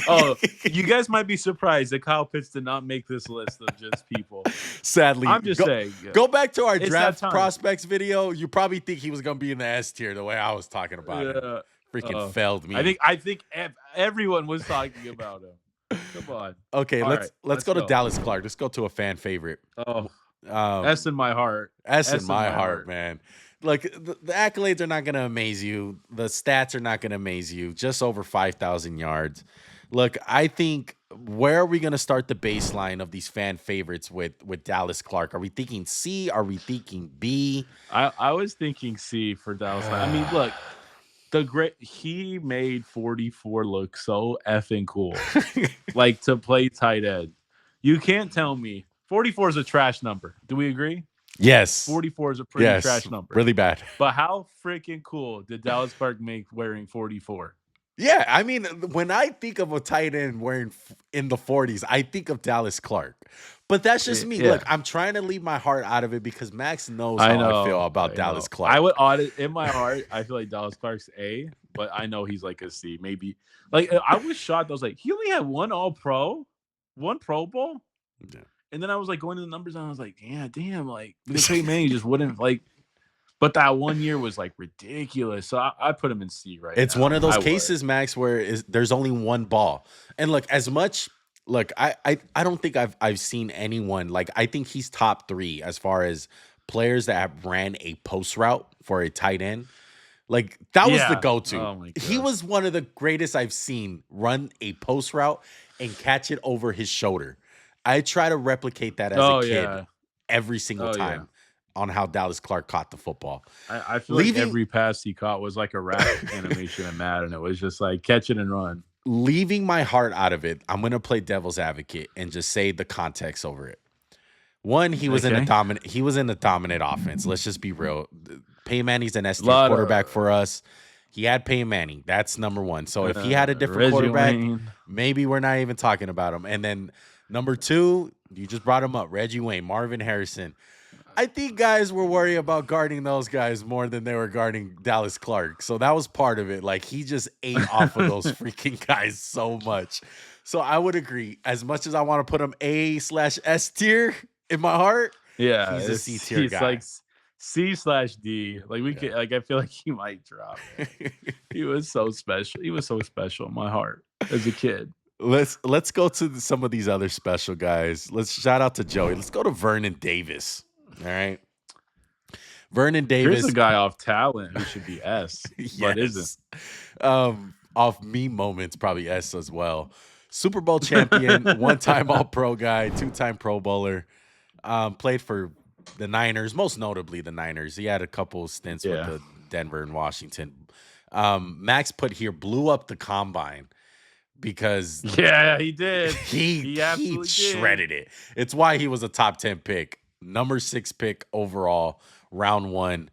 Oh, you guys might be surprised that Kyle Pitts did not make this list of just people. Sadly. I'm just saying. Go back to our draft prospects video. You probably think he was going to be in the S tier the way I was talking about him. Freaking failed me. I think everyone was talking about him. Come on. Okay, let's go to Dallas Clark. Let's go to a fan favorite. Oh. S in my heart. S in my heart, man. Like, the accolades are not going to amaze you. The stats are not going to amaze you. Just over 5,000 yards. Look, I think, where are we going to start the baseline of these fan favorites with Dallas Clark? Are we thinking C? Are we thinking B? I was thinking C for Dallas. I mean, look, he made 44 look so effing cool. Like, to play tight end. You can't tell me 44 is a trash number. Do we agree? Yes. 44 is a pretty trash number. Really bad. But how freaking cool did Dallas Clark make wearing 44? Yeah, I mean, when I think of a tight end wearing in the 40s, I think of Dallas Clark. But that's just me. Yeah. Look, I'm trying to leave my heart out of it because Max knows how I feel about Dallas Clark. I would audit in my heart. I feel like Dallas Clark's A, but I know he's like a C. Maybe. Like, I was shocked. I was like, he only had one All-Pro, one Pro Bowl? Yeah. And then I was like going to the numbers and I was like, yeah, damn, like Peyton Manning just wouldn't like. But that 1 year was like ridiculous. So I put him in C right now. It's one of those cases, Max, where there's only one ball. And look, as much look, I don't think I've seen anyone like I think he's top 3 as far as players that have ran a post route for a tight end. Like that was the Yeah. go-to. Oh my He gosh. was one of the greatest I've seen run a post route and catch it over his shoulder. I try to replicate that as a Oh kid yeah. every single Oh yeah. time on how Dallas Clark caught the football. I feel like Leaving every pass he caught was like a rap animation in Madden. It was just like catch it and run. leaving my heart out of it, I'm going to play devil's advocate and just say the context over it. One, Okay. he was in a dominant offense. Let's just be real. Peyton Manning's an S tier Lot quarterback for of us. He had Peyton Manning. That's number one. So if he had a different Reggie quarterback, Wayne. maybe we're not even talking about him. And then number 2, you just brought him up, Reggie Wayne, Marvin Harrison. I think guys were worried about guarding those guys more than they were guarding Dallas Clark. So that was part of it. Like he just ate off of those freaking guys so much. So I would agree. As much as I want to put him A/S tier in my heart, Yeah, he's a C tier he's guy. like C/D. Like we could, like I feel like he might drop it. He was so special. He was so special in my heart as a kid. Let's go to some of these other special guys. Let's shout out to Joey. Let's go to Vernon Davis. All right. Vernon Here's Davis. a guy off talent who should be S, but isn't. Off meme moments, probably S as well. Super Bowl champion, one-time All-Pro guy, 2-time Pro Bowler. Played for the Niners, most notably the Niners. He had a couple stints with the Denver and Washington. Max put here blew up the combine because he did. he absolutely shredded it. It's why he was a top 10 pick, number 6 pick overall, round 1,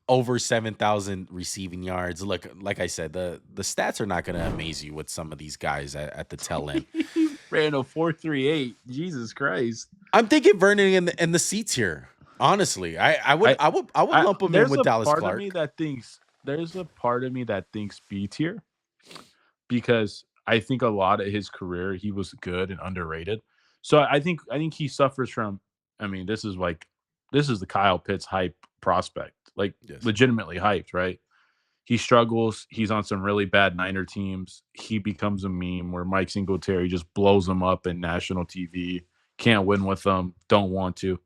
over 7,000 receiving yards. Look, like I said, the stats are not going to amaze you with some of these guys at the tail end. He ran a 4.38. Jesus Christ. I'm thinking Vernon in the C tier. Honestly, I would lump him in with Dallas Clark. There's a part of me that thinks B tier because I think a lot of his career he was good and underrated. So I think he suffers from. I mean, this is the Kyle Pitts hype prospect, like legitimately hyped, right? He struggles. He's on some really bad Niner teams. He becomes a meme where Mike Singletary just blows him up in national TV. Can't win with them. Don't want to.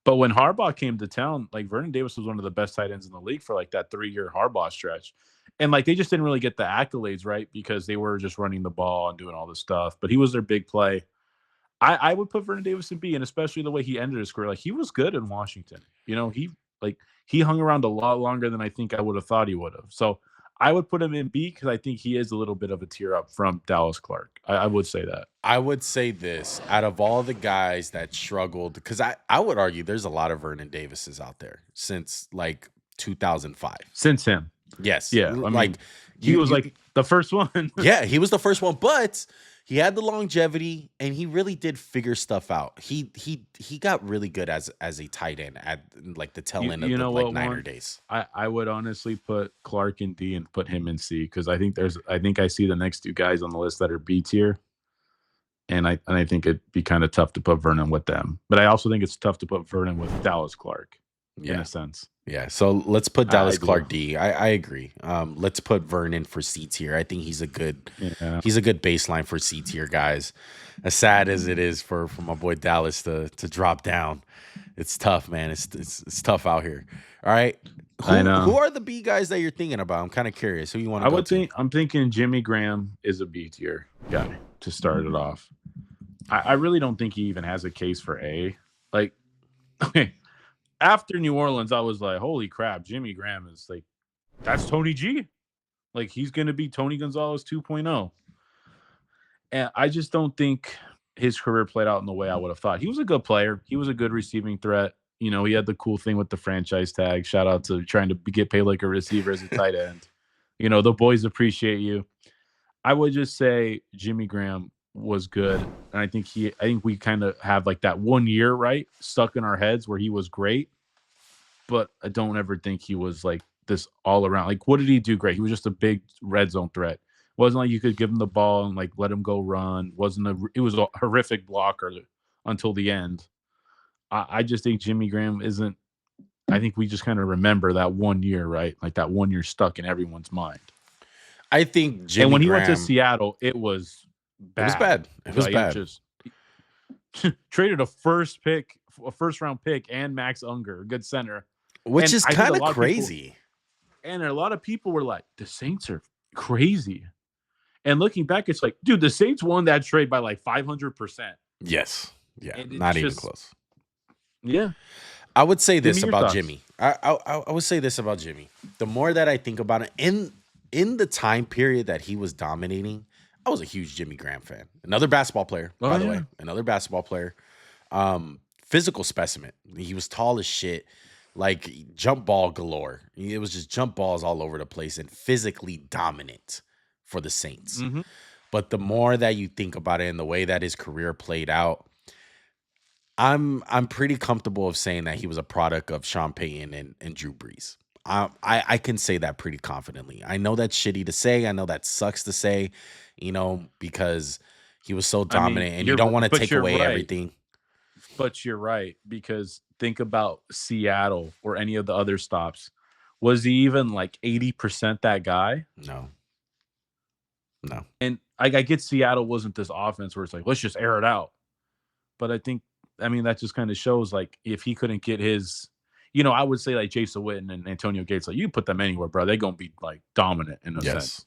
But when Harbaugh came to town, like Vernon Davis was one of the best tight ends in the league for like that 3-year Harbaugh stretch. And like they just didn't really get the accolades, right? Because they were just running the ball and doing all this stuff. But he was their big play. I would put Vernon Davis in B, and especially the way he ended his career. Like he was good in Washington. You know, he hung around a lot longer than I think I would have thought he would have. So I would put him in B because I think he is a little bit of a tier up from Dallas Clark. I would say that. I would say this, out of all the guys that struggled, because I would argue there's a lot of Vernon Davises out there since like 2005. Since him. Yes. Yeah. I mean, he was like the first one. Yeah, he was the first one, but he had the longevity and he really did figure stuff out. He got really good as a tight end at like the tail end of the like Niner days. I would honestly put Clark in D and put him in C because I think I see the next 2 guys on the list that are B tier. And I think it'd be kind of tough to put Vernon with them. But I also think it's tough to put Vernon with Dallas Clark in a sense. Yeah, so let's put Dallas Clark D. I agree. Let's put Vernon for C tier. I think he's a good baseline for C tier guys. As sad as it is for my boy Dallas to drop down, it's tough, man. It's tough out here. All right, I know. Who are the B guys that you're thinking about? I'm kind of curious. Who you want to? I'm thinking Jimmy Graham is a B tier guy to start it off. I really don't think he even has a case for A. Like, okay. After New Orleans, I was like, holy crap, Jimmy Graham is like, that's Tony G. Like, he's going to be Tony Gonzalez 2.0. And I just don't think his career played out in the way I would have thought. He was a good player. He was a good receiving threat. You know, he had the cool thing with the franchise tag. Shout out to trying to get paid like a receiver as a tight end. You know, the boys appreciate you. I would just say Jimmy Graham was good. And I think we kind of have like that 1 year, right, stuck in our heads where he was great. But I don't ever think he was like this all around. Like, what did he do great? He was just a big red zone threat. Wasn't like you could give him the ball and like let him go run. It was a horrific blocker until the end. I just think Jimmy Graham isn't. I think we just kind of remember that 1 year, right? Like that 1 year stuck in everyone's mind. I think Jimmy and when he Graham, went to Seattle, it was bad. It was bad. traded a first round pick, and Max Unger, a good center. Which And is I think kind of crazy. And a lot of people were like, the Saints are crazy. And looking back, it's like, dude, the Saints won that trade by like 500%. Yes. Yeah. And Not it's even just close. Yeah. I would say Give this me your about thoughts. Jimmy. I would say this about Jimmy. The more that I think about it, in the time period that he was dominating, I was a huge Jimmy Graham fan. Another basketball player, by the way. Another basketball player. Physical specimen. He was tall as shit, like jump ball galore. It was just jump balls all over the place and physically dominant for the Saints. Mhm. But the more that you think about it and the way that his career played out, I'm pretty comfortable of saying that he was a product of Sean Payton and Drew Brees. I can say that pretty confidently. I know that's shitty to say. I know that sucks to say, because he was so I mean, dominant and you don't want to take away everything. But you're right, because think about Seattle or any of the other stops. Was he even like 80% that guy? No. And I get Seattle wasn't this offense where it's like, let's just air it out. But I mean, that just kind of shows like if he couldn't get his, I would say like Jason Witten and Antonio Gates, like you put them anywhere, bro, they're going to be like dominant in a sense.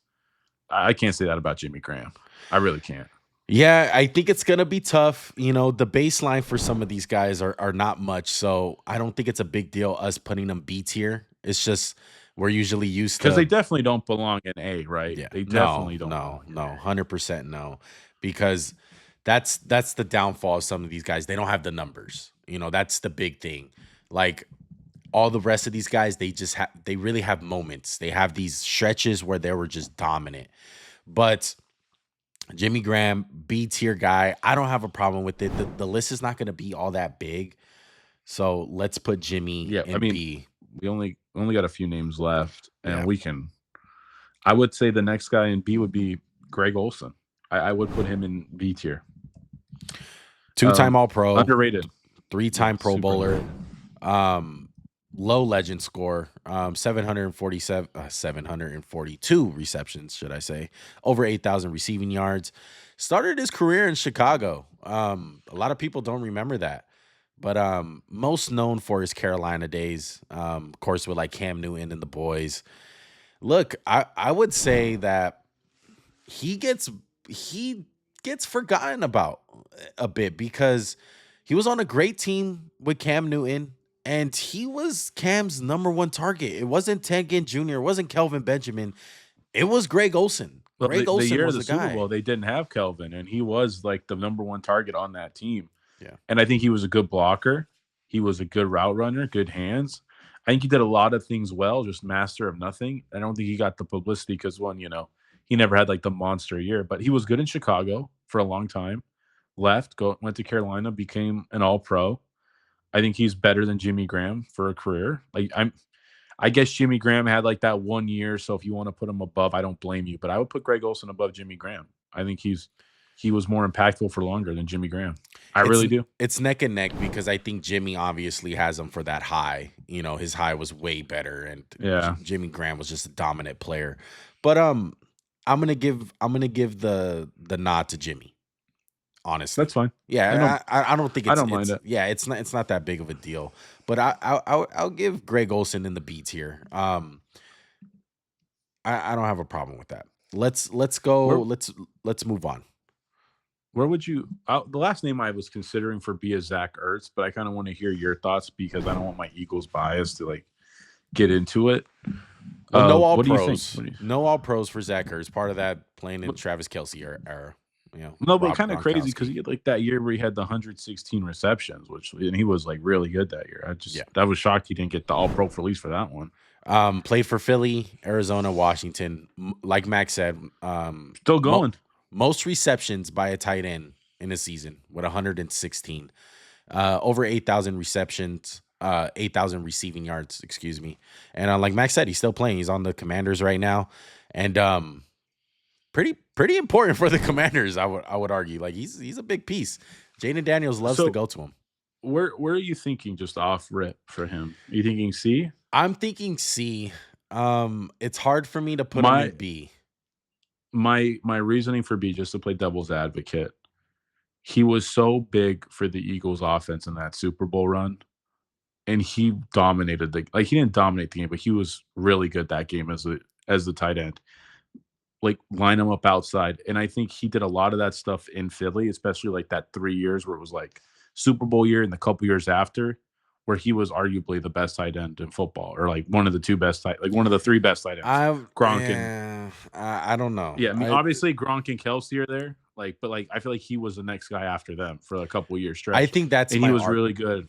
I can't say that about Jimmy Graham. I really can't. Yeah, I think it's going to be tough. The baseline for some of these guys are not much. So I don't think it's a big deal us putting them B tier. It's just we're usually used to. Because they definitely don't belong in A, right? Yeah. They definitely don't. No, 100% no. Because that's the downfall of some of these guys. They don't have the numbers. That's the big thing. Like all the rest of these guys, they really have moments. They have these stretches where they were just dominant. But Jimmy Graham, B tier guy, I don't have a problem with it. The list is not going to be all that big. So let's put Jimmy in B. We only got a few names left, and I would say the next guy in B would be Greg Olsen. I would put him in B tier. 2-time All-Pro. Underrated. 3-time Pro Bowler. Low legend score. 742 receptions, should I say. Over 8,000 receiving yards. Started his career in Chicago. A lot of people don't remember that. But most known for his Carolina days. Of course, with like Cam Newton and the boys. Look, I would say that he gets forgotten about a bit because he was on a great team with Cam Newton, and he was Cam's number one target. It wasn't Ted Ginn Jr., it wasn't Kelvin Benjamin, it was Greg Olsen. Well, Greg Olsen the year was of the guy. Super Bowl, they didn't have Kelvin, and he was like the number one target on that team. Yeah. And I think he was a good blocker. He was a good route runner, good hands. I think he did a lot of things well, just master of nothing. I don't think he got the publicity because he never had like the monster year, but he was good in Chicago for a long time. Went to Carolina, became an All-Pro. I think he's better than Jimmy Graham for a career. Like I guess Jimmy Graham had like that 1 year, so if you want to put him above, I don't blame you. But I would put Greg Olsen above Jimmy Graham. I think he was more impactful for longer than Jimmy Graham. I really do. It's neck and neck because I think Jimmy obviously has him for that high. His high was way better, and Jimmy Graham was just a dominant player. But I'm gonna give the nod to Jimmy. Honestly, that's fine. Yeah, I don't think I don't mind it. Yeah, it's not that big of a deal. But I'll give Greg Olsen in the B tier. I don't have a problem with that. Let's go. Let's move on. Where would you? The last name I was considering for B is Zach Ertz, but I kind of want to hear your thoughts because I don't want my Eagles bias to like get into it. Well, no all pros. No all pros for Zach Ertz. Part of that playing in Travis Kelce era. No, but kind of crazy because he had like that year where he had the 116 receptions, and he was like really good that year. That was shocked he didn't get the All Pro for at least for that one. Played for Philly, Arizona, Washington. Like Max said, still going. Most receptions by a tight end in a season with 116. Over 8,000 receptions, 8,000 receiving yards, excuse me. And like Max said, he's still playing. He's on the Commanders right now. And pretty important for the Commanders, I would argue. Like he's a big piece. Jaden Daniels loves to go to him. Where are you thinking just off rip for him? Are you thinking C? I'm thinking C. It's hard for me to put him in B. My reasoning for B, just to play devil's advocate, he was so big for the Eagles offense in that Super Bowl run. And he dominated he didn't dominate the game, but he was really good that game as the tight end. Like, line him up outside. And I think he did a lot of that stuff in Philly, especially like that 3 years where it was like Super Bowl year and the couple years after, where he was arguably the best tight end in football, or like one of the one of the three best tight ends. I don't know. Yeah, I mean, obviously Gronk and Kelce are there, but I feel like he was the next guy after them for a couple years stretch. I think he was really good.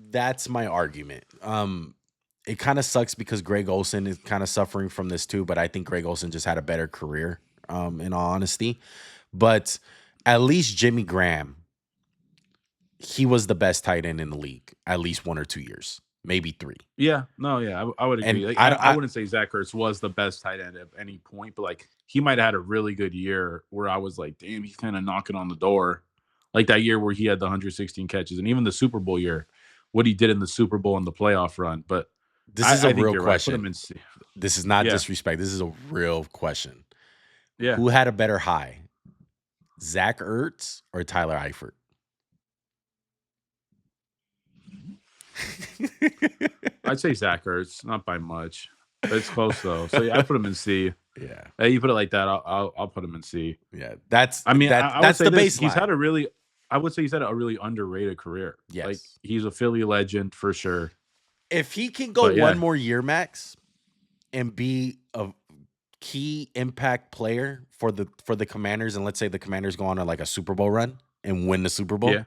That's my argument. It kind of sucks because Greg Olsen is kind of suffering from this too, but I think Greg Olsen just had a better career, in all honesty. But at least Jimmy Graham, he was the best tight end in the league, at least 1 or 2 years, maybe 3. Yeah, no, yeah, I would agree. Like, I wouldn't say Zach Ertz was the best tight end at any point, but like he might have had a really good year where I was like, damn, he's kind of knocking on the door. Like that year where he had the 116 catches, and even the Super Bowl year, what he did in the Super Bowl and the playoff run. But this is a real question. Right. This is not disrespect. This is a real question. Yeah. Who had a better high, Zach Ertz or Tyler Eifert? I'd say Zach Ertz, not by much. But it's close though. So yeah, I put him in C. Yeah. You put it like that, I'll put him in C. Yeah. That's the baseline. He's had a really underrated career. Yes. Like, he's a Philly legend for sure. If he can go one more year, Max, and be a key impact player for the Commanders, and let's say the Commanders go on like a Super Bowl run and win the Super Bowl,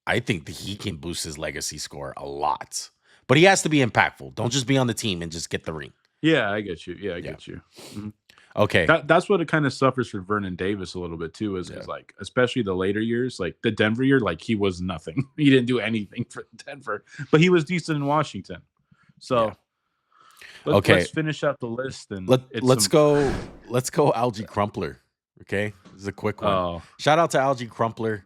I think that he can boost his legacy score a lot. But he has to be impactful. Don't just be on the team and just get the ring. Yeah, I get you. Yeah, I get you. Mm-hmm. Okay. That's what it kind of suffers for Vernon Davis a little bit too, is like, especially the later years, like the Denver year, like he was nothing. He didn't do anything for Denver, but he was decent in Washington. So let's finish out the list and let's go Alge Crumpler. Okay. This is a quick one. Oh. Shout out to Alge Crumpler.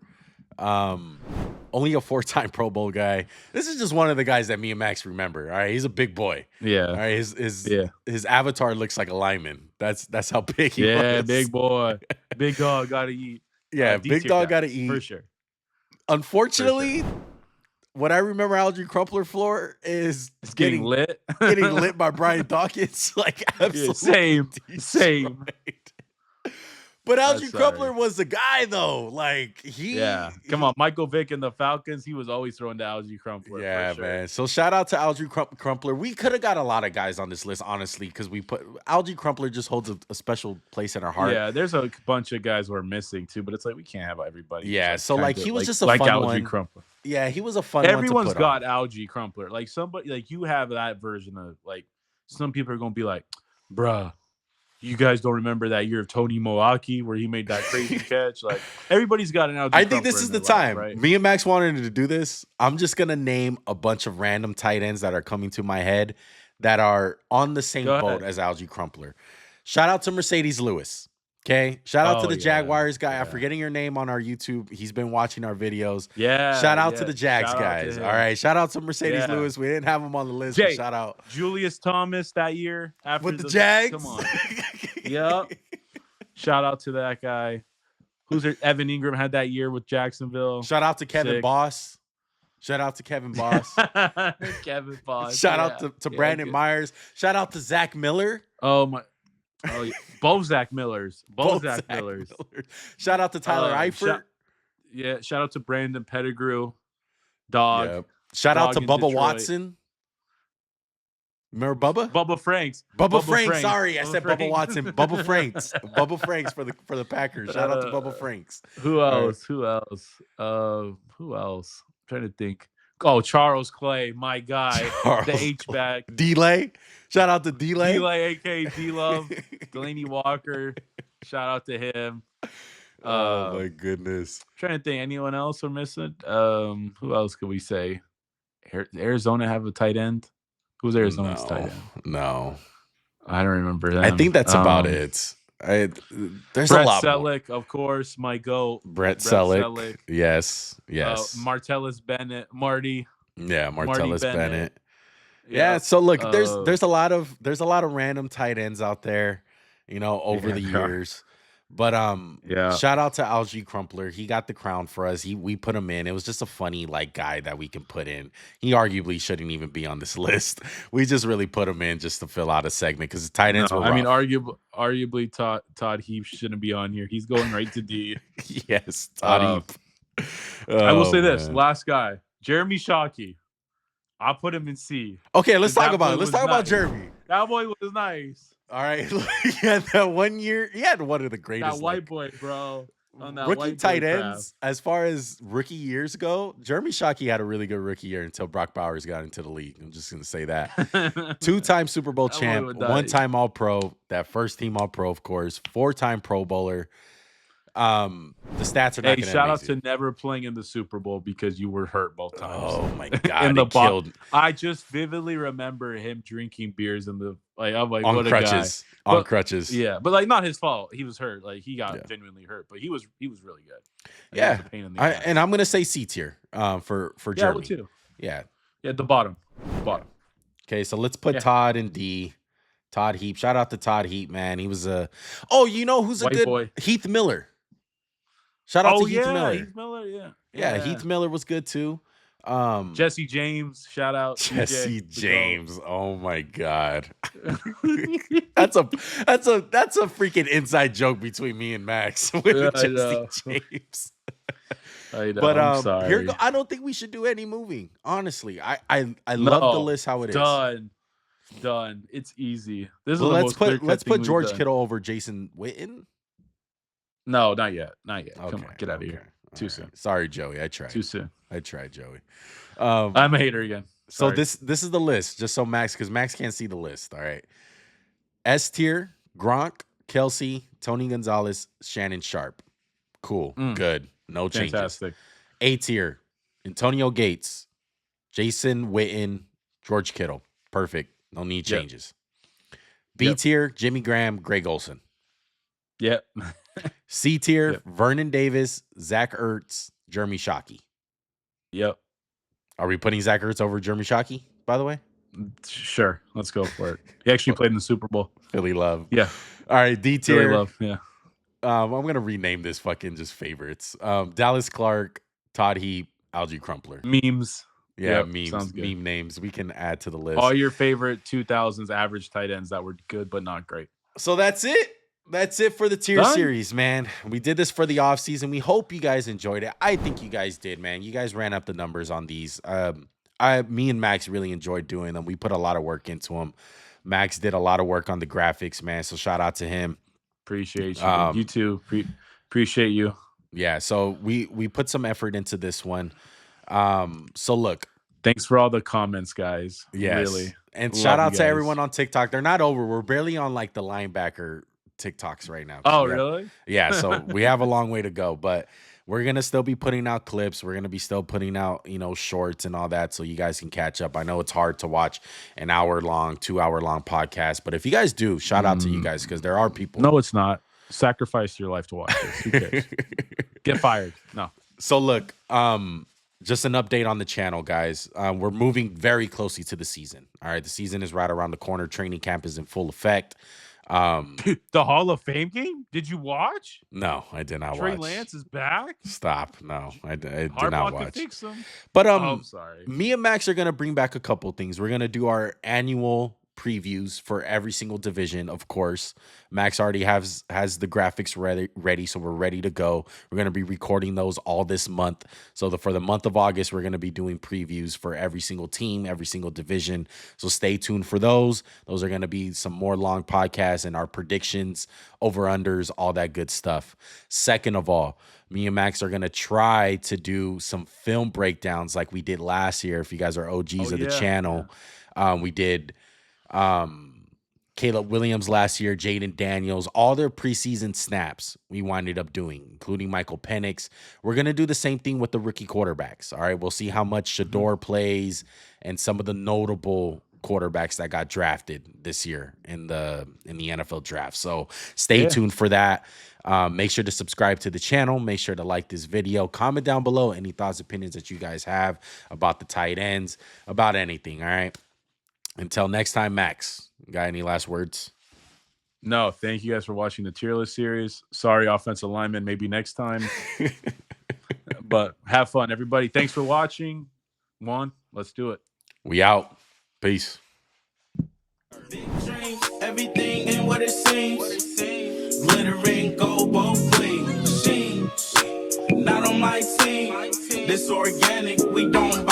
Only a 4-time Pro Bowl guy. This is just one of the guys that me and Max remember. All right, he's a big boy. Yeah. All right, his avatar looks like a lineman. That's how big he was. Yeah, big boy. Big dog gotta eat. Yeah, big dog gotta eat. For sure. Unfortunately, what I remember Alge Crumpler for is getting lit. Getting lit by Brian Dawkins. Like, absolutely. Same. But Alge Crumpler was the guy, though. Like, come on, Michael Vick and the Falcons. He was always throwing to Alge Crumpler. Yeah, man. So shout out to Alge Crumpler. We could have got a lot of guys on this list, honestly, because Alge Crumpler just holds a special place in our heart. Yeah, there's a bunch of guys we're missing too, but it's like we can't have everybody. Yeah, so like he was just a fun Alge one. Crumpler. Yeah, he was a fun Everyone's one to put got on. Alge Crumpler. Like somebody, like you have that version of like some people are gonna be like, bruh. You guys don't remember that year of Tony Moaki where he made that crazy catch? Like, everybody's got an Alge Crumpler. I think this is the time. Right? Me and Max wanted to do this. I'm just going to name a bunch of random tight ends that are coming to my head that are on the same boat as Alge Crumpler. Shout out to Mercedes Lewis. Okay. Shout out to the Jaguars guy. I'm forgetting your name on our YouTube. He's been watching our videos. Yeah. Shout out to the Jags guys. All right. Shout out to Mercedes Lewis. We didn't have him on the list. But shout out. Julius Thomas that year after with the Jags. Come on. Yep. Shout out to that guy. Who's there? Evan Ingram had that year with Jacksonville. Shout out to Kevin Boss. Shout out to Kevin Boss. Kevin Boss. Shout out to Brandon Myers. Shout out to Zach Miller. Oh my. Oh, yeah. Both Zach Millers. Shout out to Tyler Eifert. Shout out to Brandon Pettigrew. Dog. Yep. Shout out to Bubba Watson. Remember Bubba? Bubba Franks. Bubba Franks. Sorry, I said Bubba Watson. Bubba Franks. Bubba Franks for the Packers. Shout out to Bubba Franks. Who else? I'm trying to think. Oh, Charles Clay, my guy. The H-back. D-Lay. Shout out to D-Lay. D-Lay, a.k.a. D-Love. Delaney Walker. Shout out to him. Oh, my goodness. Trying to think. Anyone else we're missing? Who else could we say? Arizona have a tight end? Who's Arizona's tight end? No. I don't remember that. I think that's about it. There's Brett a lot Selleck, more. Of course, my goat. Brett Selleck. Yes. Martellus Bennett, Marty. Yeah, Martellus Bennett. Yeah. So look, there's a lot of random tight ends out there, over the years. But Yeah. shout out to Alge Crumpler. He got the crown for us. We put him in. It was just a funny like guy that we can put in. He arguably shouldn't even be on this list. We just really put him in just to fill out a segment because the tight ends were rough. I mean, arguably Todd Heap shouldn't be on here. He's going right to D. Yes, Todd Heap. I will say this: last guy, Jeremy Shockey. I'll put him in C. Okay, let's talk about it. Let's talk about Jeremy. That boy was nice. All right, he had that 1 year. He had one of the greatest. That white boy, bro. On that rookie white tight boy ends. As far as rookie years go, Jeremy Shockey had a really good rookie year until Brock Bowers got into the league. I'm just gonna say that. 2-time Super Bowl champ, 1-time All Pro. That first team All Pro, of course. 4-time Pro Bowler. The stats are not. Hey, shout out to never playing in the Super Bowl because you were hurt both times. Oh my god! Killed. I just vividly remember him drinking beers in the I'm like, on what crutches. A guy. On crutches. Yeah, but like not his fault. He was hurt. Like he got genuinely hurt, but he was really good. Yeah, and I'm gonna say C tier for Jeremy. Yeah, too. Yeah, the bottom. Okay, so let's put Todd in D. Todd Heap. Shout out to Todd Heap, man. He was a. Oh, you know who's a good boy? Heath Miller. Shout out to Heath Miller. Heath Miller, yeah. Heath Miller was good too. Jesse James, shout out. Jesse James. Oh my god. that's a freaking inside joke between me and Max with Jesse James. I know. But I'm sorry. I don't think we should do any moving. Honestly, I love the list how it is. Done. It's easy. This is let's put George Kittle over Jason Witten. No, not yet. Okay, come on, get out of here. Too soon. Sorry, Joey. I tried. Too soon. I tried, Joey. I'm a hater again. Sorry. So this is the list, just so because Max can't see the list. All right. S tier: Gronk, Kelce, Tony Gonzalez, Shannon Sharpe. Cool. Good. No changes. Fantastic. A tier: Antonio Gates, Jason Witten, George Kittle. Perfect. No need changes. B tier: Jimmy Graham, Greg Olsen. Yep. C tier: Vernon Davis, Zach Ertz, Jeremy Shockey. Yep. Are we putting Zach Ertz over Jeremy Shockey, by the way? Sure. Let's go for it. He actually played in the Super Bowl. Philly love. Yeah. All right, D tier. Philly love, yeah. I'm going to rename this fucking just favorites. Dallas Clark, Todd Heap, Alge Crumpler. Memes. Yeah, memes. Sounds good. Meme names. We can add to the list. All your favorite 2000s average tight ends that were good but not great. So that's it. That's it for the tier series, man. We did this for the offseason. We hope you guys enjoyed it. I think you guys did, man. You guys ran up the numbers on these. Me and Max really enjoyed doing them. We put a lot of work into them. Max did a lot of work on the graphics, man. So shout out to him. Appreciate you. You too. Appreciate you. Yeah. So we put some effort into this one. So look. Thanks for all the comments, guys. Yes. Really. And shout out to everyone on TikTok. They're not over. We're barely on like the linebacker TikToks right now. Oh, really? Yeah, so we have a long way to go, but we're going to still be putting out clips. We're going to be still putting out, shorts and all that so you guys can catch up. I know it's hard to watch an hour-long, 2-hour-long podcast, but if you guys do, shout out to you guys because there are people. No, it's not. Sacrifice your life to watch this. Who cares? Get fired. No. So look, just an update on the channel, guys. We're moving very closely to the season. All right, the season is right around the corner. Training camp is in full effect. The Hall of Fame game? Did you watch? No, I did not watch. Trey Lance is back? Stop. No, I did Harbaugh not watch. Could fix him. But I'm sorry. Me and Max are gonna bring back a couple things. We're gonna do our annual previews for every single division, of course. Max already has the graphics ready, so we're ready to go. We're going to be recording those all this month. So for the month of August, we're going to be doing previews for every single team, every single division. So stay tuned for those. Those are going to be some more long podcasts and our predictions, over-unders, all that good stuff. Second of all, me and Max are going to try to do some film breakdowns like we did last year. If you guys are OGs of the channel, we did Caleb Williams last year, Jaden Daniels, all their preseason snaps we winded up doing, including Michael Penix. We're going to do the same thing with the rookie quarterbacks. All right, we'll see how much Shador plays and some of the notable quarterbacks that got drafted this year in the NFL draft. So stay tuned for that. Make sure to subscribe to the channel. Make sure to like this video. Comment down below any thoughts, opinions that you guys have about the tight ends, about anything. All right. Until next time, Max, got any last words? No, thank you guys for watching the tier list series. Sorry, offensive lineman, maybe next time. But have fun, everybody. Thanks for watching. Juan, let's do it. We out. Peace. Everything ain't what it seems. Glittering gold, both clean. Not on my team. This organic, we don't